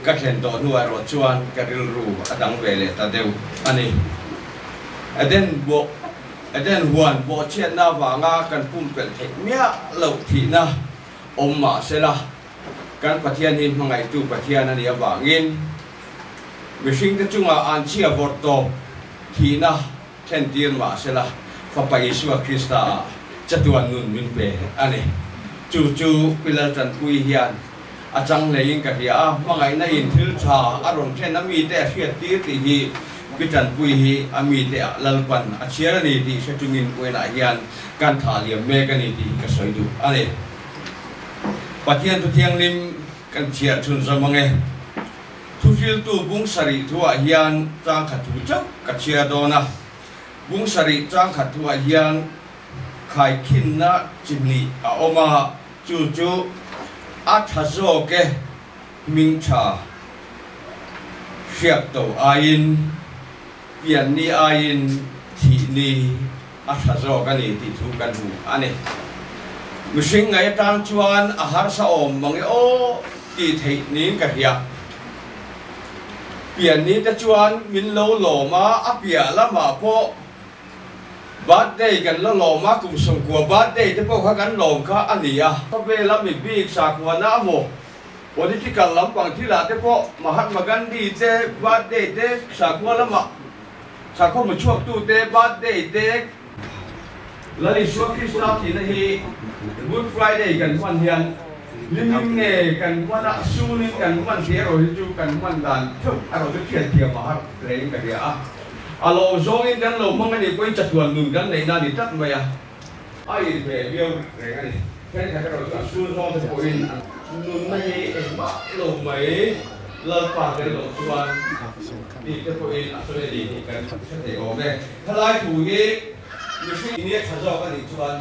ka thlen do nu ro chuan karil ru adang vele ta deu ani aden huan bo chen na wanga kan pum pel the mia lo thi na oma se la kan pathian hin mangai tu pathian ani awangin mishing te chunga an chia vorto thi na thlen tir ma se la fa pa Yesu Krista chatuan nun min pe ani chu pilal tran pui hian achang lein ka hia mangai na in thil tha aron thlen ami te hiat ti ti hi pitan pui hi ami te lalpan achiara ni ti setungin poina hian kan tha liam me ka ni ti ka soidu ani pathian tu thiang lim kan chia chun zamange thu fil tu bung sari thua hian chang kha thu chau ka chia dona bung sari chang kha thua hian khai khin na chimni a oma chu athazo ke mingcha siap to ain pian ni ain thi ni athazo ka ni ti thu kan hu ani mishing ngai tang chuan a har sa om mangi o ti thei ni ka hia pian ni ta chuan min lo ma a pia lama po birthday kan lo ma kum song ko birthday te po kha kan lom kha ania ka ve la mi bi sa ko na mo political lampang thila te po Mahatma Gandhi te birthday te sa ko lama สักคนมาช่วงตู้เตะบัตเดย์เด็กแล้วในช่วงคริสต์มาสที่นี่กูดไฟเดย์กันวันเฮียนลิมิงเน่กันวันละซูนิกันวันเดียวเราจูกันวันดันทุกเราจะเขียนเทียมมาครับเรื่องกันเดียร์เราโซ่อินกันเราไม่ได้คุยจัดวันหนึ่งกันในนั้นนี่จัดไหมอ่ะไอ้เบี้ยเรื่องกันนี่แค่แค่เราจะซูนเราจะคุยนุ่นไม่เอ็มบ้าเราไม่เราฝากกันเราชวนนี่จะคุยอะไรดีกันชัดเจนโอเคถ้าไล่ถูกยี่มีสิ่งนี้ชัดเจนกันนี่ชวน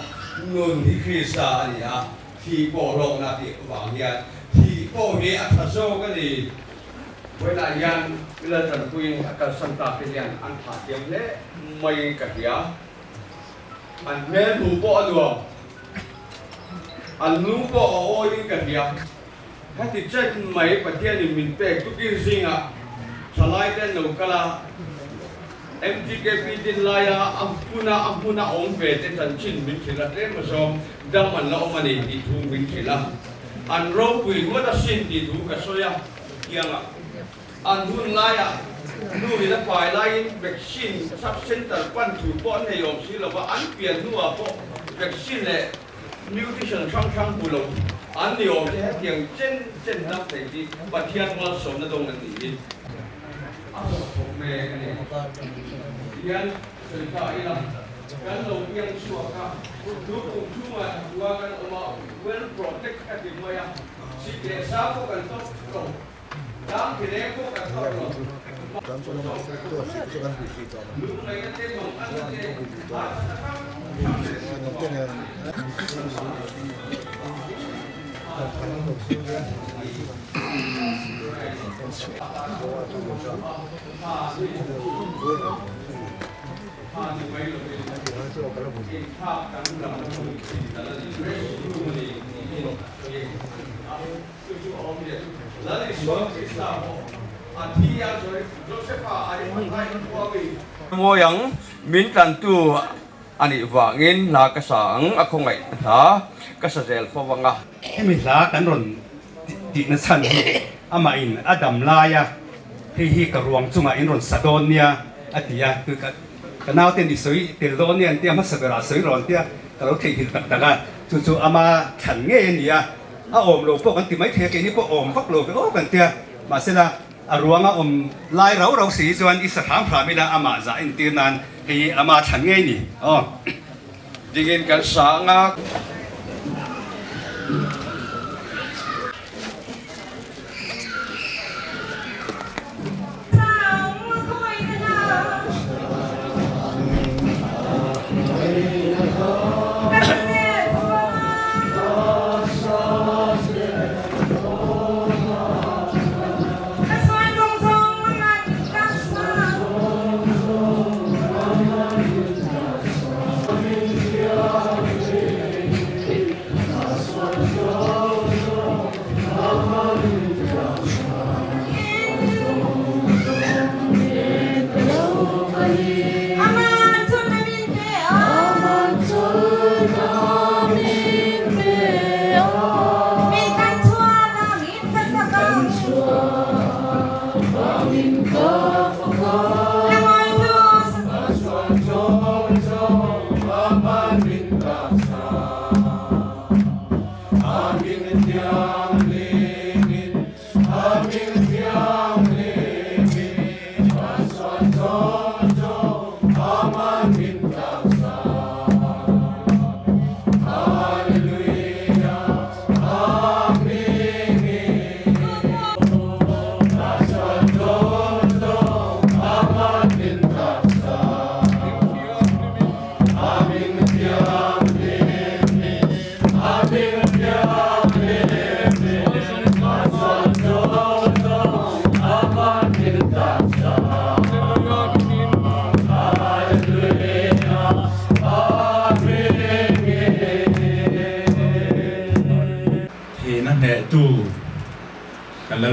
นุ่นที่คริสต์อันนี้อ่ะที่โบราณนะที่วางยันที่โบนี้อัศจรรย์กันนี่เวลายันเวลาจันทร์คุยกับสันตาเป็นยันอันผาเทียมเล่ไม่กันยาอันเมื่อรู้บ่ตัวอันรู้บ่โอ้ยกันยาถ้าติดใจไม่ประเทศนี้มินเป็กทุกที่สิ่งอ่ะสลายแต่หนูกะละ MTKP ดินลายอัมพูนาองเวทจันชินมินขิละเต็มสมดังมันละอมันนี่ที่ทุ่งมินขิละอันรูปุยวัดสินที่ทุ่งกระสอยยังอ่ะอันหุ่นลายนู่นละฝ่ายลายเบกชินซับเซ็นเตอร์ปั้นถูกป้อนให้ยอมสิละว่าอันเปลี่ยนนู่นอ่ะพวกเบกชินเลยนิวทริชั่นช่างบุลอันนี้ยอมจะให้เพียงเจนนับแต่ที่ปฏิญาณมาสมนั่นตรงนั้นนี่ผมเองนี่ยันสุดท้ายละกันลงยังชัวร์ครับทุกคนช่วยว่ากันออกมาเว้นโปรเทคกันดีไหมอ่ะสิ่งที่สาวกันต้องตรงตามที่เด็กกันต้องตรงลูกเลยจะมองอันmoyang mintan tu ani wangin la kasang akhongai tha kasajel fawanga emi la kan ron ti na san hi ama in adam laya hi ka ruang chunga in ron sadon nia atia tu ka kanau ten di soi tel don nia tia ma sabera soi ron tia ka lo thei hi tak taka chu ama than nge nia a om lo pok kan ti mai the ke ni po om fak lo ke o kan tia ma se la a ruanga om lai rau si chuan i sa tham phra mi la ama za in tir nan hi ama than nge ni dingin kan sanga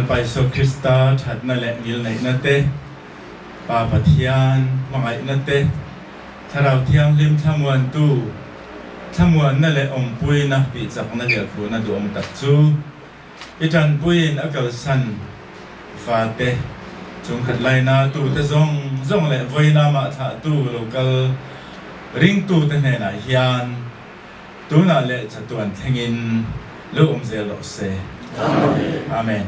ไปโซคริสตาถัดนั่นแหละมิลในนั่นเตป่าปัทยานมังไงนั่นเตถ้าเราเที่ยงริมทมวนตู้ทมวนนั่นแหละอมปุยนะปีจากนั่นเดียวคุณนั่นดูอมตัดจูอีจันปุยนักเกลสันฟาเตจ chung khat lai na tu te zong le voina ma tha tu local ring tu te ne na hian tu na le chatuan thengin lu zel lo se amen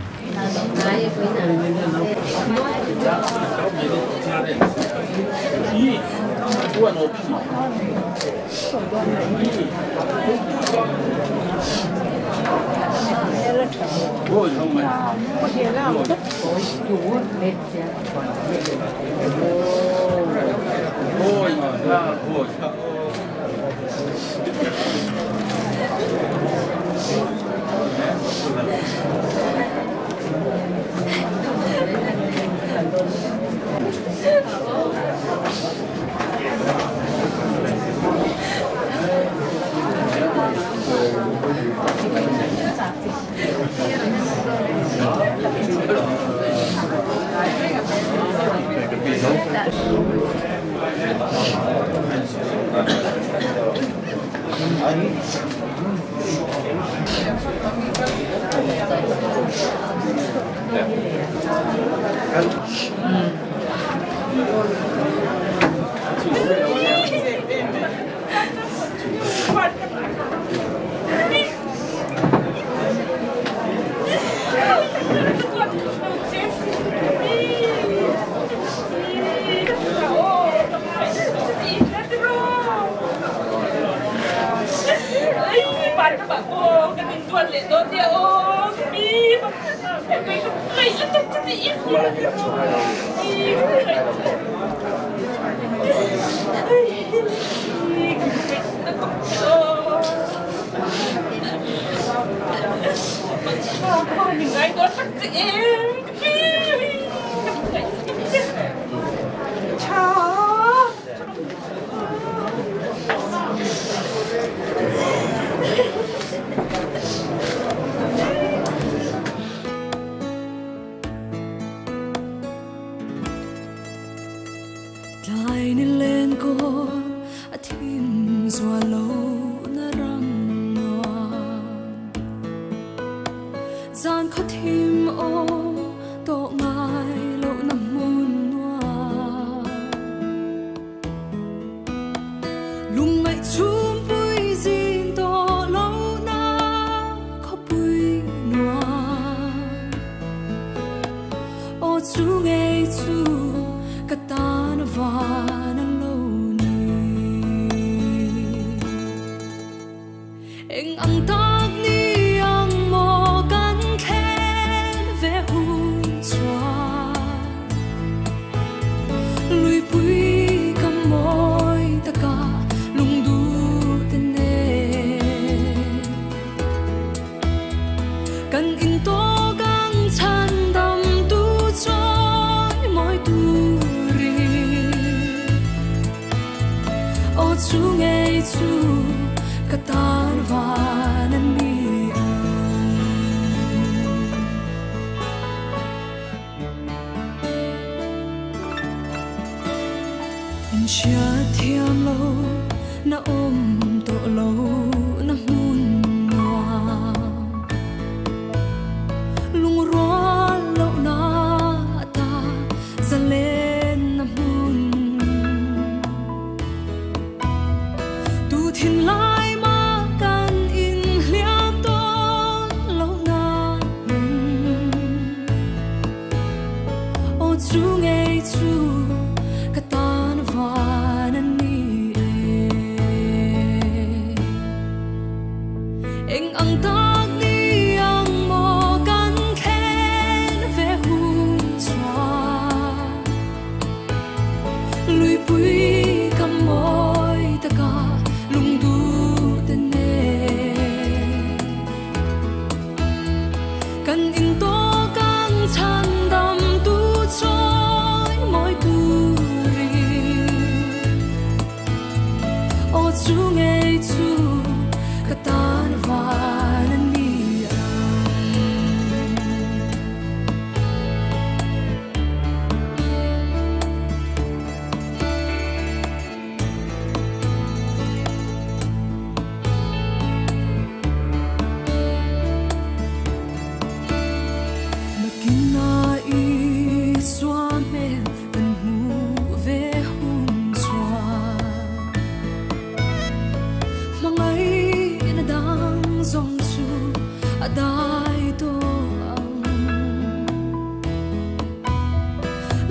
cần in tố căng chăn đầm tu trôi mỗi tu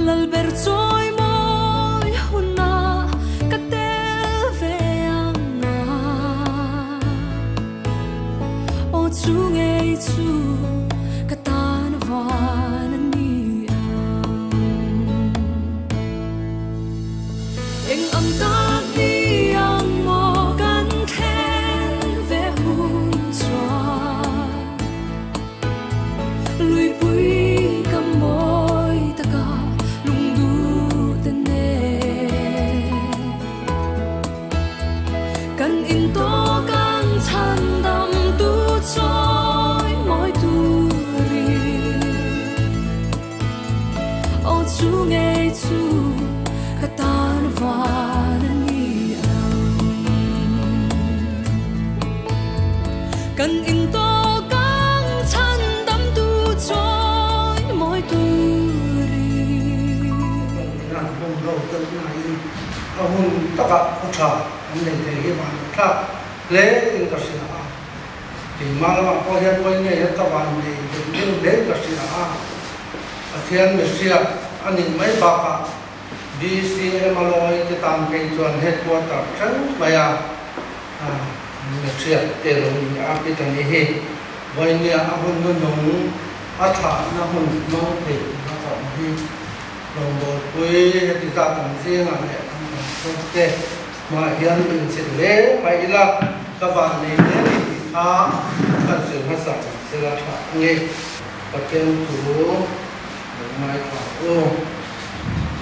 lal ber trôi môi hôn na cắt tel về anga ô chu nghe chu katan van ni em âm ta đi ang mo gan khen về hun choa lui bui cầm môi ta cả lung du tên nè cần in to càng chăn đầm tu trôi mỗi tu ri ô chu nghe chu katan van ni cần in to càng chăn đầm tu trôi mỗi tu ri hùng đầu tư này hùng tất cả các trò anh này thì bạn khác lễ in cả sự thì mà có hiện với này các bạn thì đến đến cả sự thiên mới sự anh ấy mấy bác cả BCM alloy cái tam cái chuẩn headquarter chân bây giờ mới sự tiền rồi cái cái này hết với này hùng nông thả nó hùng nông thì nó còn đi đồng bộ quê thì ra tầng riêng là này không thể mà hiện mình sẽ lễ phải là các bạn này lễ thì khá cần sự phát sản sẽ là khá nghe và kêu thủ mai thảo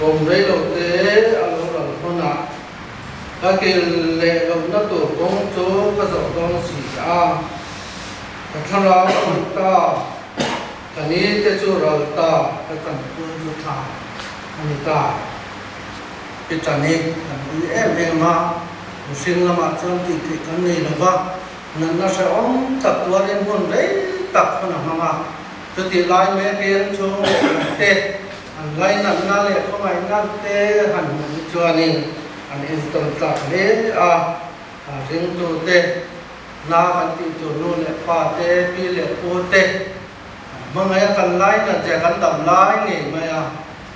cùng đấy đầu tế ở đó là con nào các cái lễ đồng nó tổ công số các dòng con xỉ các thằng đó ta cái này cái chỗ rồi ta cái cần quân du thả anh ta cái trần này em mà sinh là mà trong thì cái này là vâng nên nó sẽ ôm tập tua đến buồn đấy tập con mà cho thì lại mấy tiền cho tê anh lại năn lệ không ai năn tê hẳn cho anh em tổng tập đấy riêng tu tê na anh ti tu luôn lệ pa tê pi lệ po tê mà ngay cần lại là sẽ cần đầm lại này mà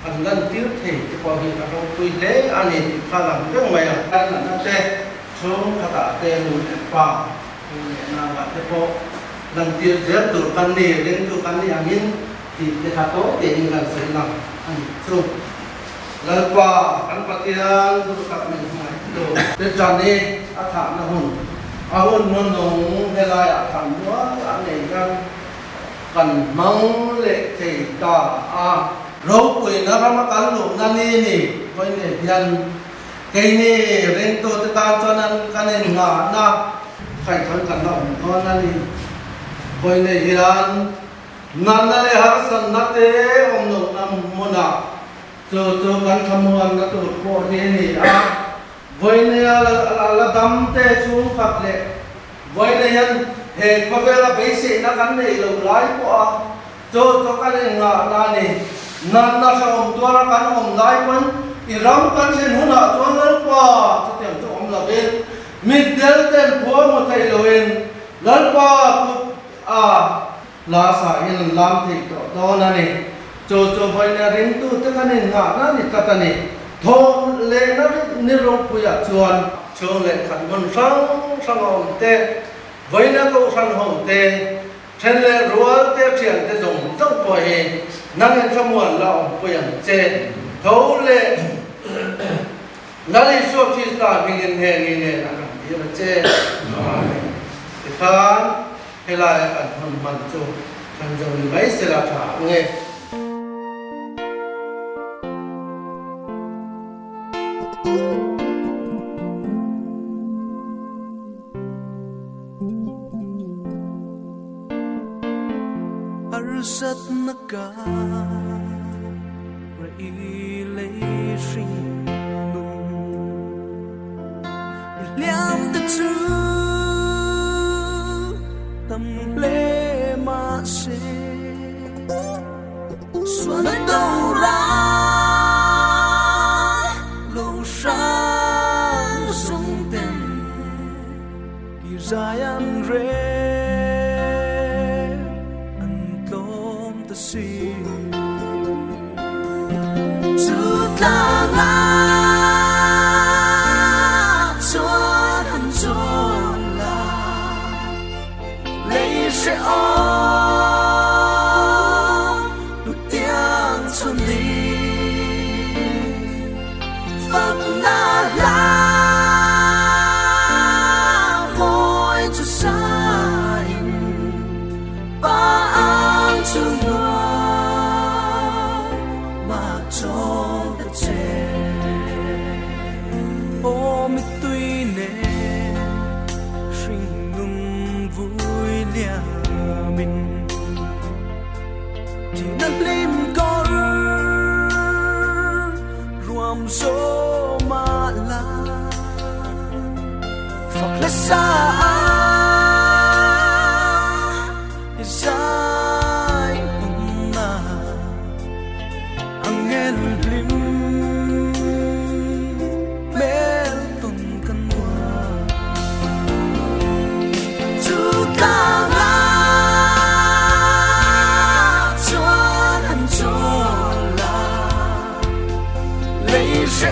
anh lần tiếp thì cái quan hệ là trong quy lễ anh ấy pha làm rất mày anh là nó tê xuống các tạ tê luôn vào là bạn thế po lần tiếp rất từ căn đi đến từ căn đi anh ấy thì cái hạt tốt thì anh là sẽ làm anh xuống lần qua anh bắt tiền từ các mình phải đồ để tròn đi ăn thảm là hồn luôn dùng thế là thảm nữa anh này cần mong lệ thì cả rau quỳ nó ra mà cán lụm năn nè với nè nhân cây nè lên tôi tự tan cho nên cái này ngã na phải thôi cẩn thận con năn nè với nè hiền năn nè har san nát thế ông nội nam môn à cho cán tham muan nó tụt bộ nè với nè là đâm thế xuống phật lệ với nè nhân hệ có vẻ là bế sĩ nó gắn nè lồng lái của cho cái này ngã na nè nan na sa tua ra kan lai pan iram kan sen huna chuan lal pa chutiam chu la ben mid del ten pho mo thai loin lal pa la sa in lam thei to na ni cho vai na rin tu te kan na na ni kata ni tho le na ni rong pu ya chuan cho le khan mon sang om te vai na ko san hom te chen le rual te thian te dong chang po he năng lên trong nguồn là ông bây giờ chế thấu lệ là đi suốt khi ta mình hiện hình này là cảm thấy là chế thì khán hay là ảnh hưởng mạnh cho thành dòng mấy sẽ là thả nghe Arsat naka Railay shing Liam the true Tâm lê ma se Xuân đâu ra Lâu sáng sông tên Kỳ dài ăn rê see chút là ngã chuan hẳn chuan là lấy sẽ ôm nụ tiếng chuan đi phật na la môi cho sai ba ang chung mà cho đất trẻ ô mi tuy nè sinh nung vui lia mình chỉ nâng lim có ruộng số mà la phật lẽ xa dài na angel lim mel tun kan wa chu ta nga chuan han cho la lấy sẽ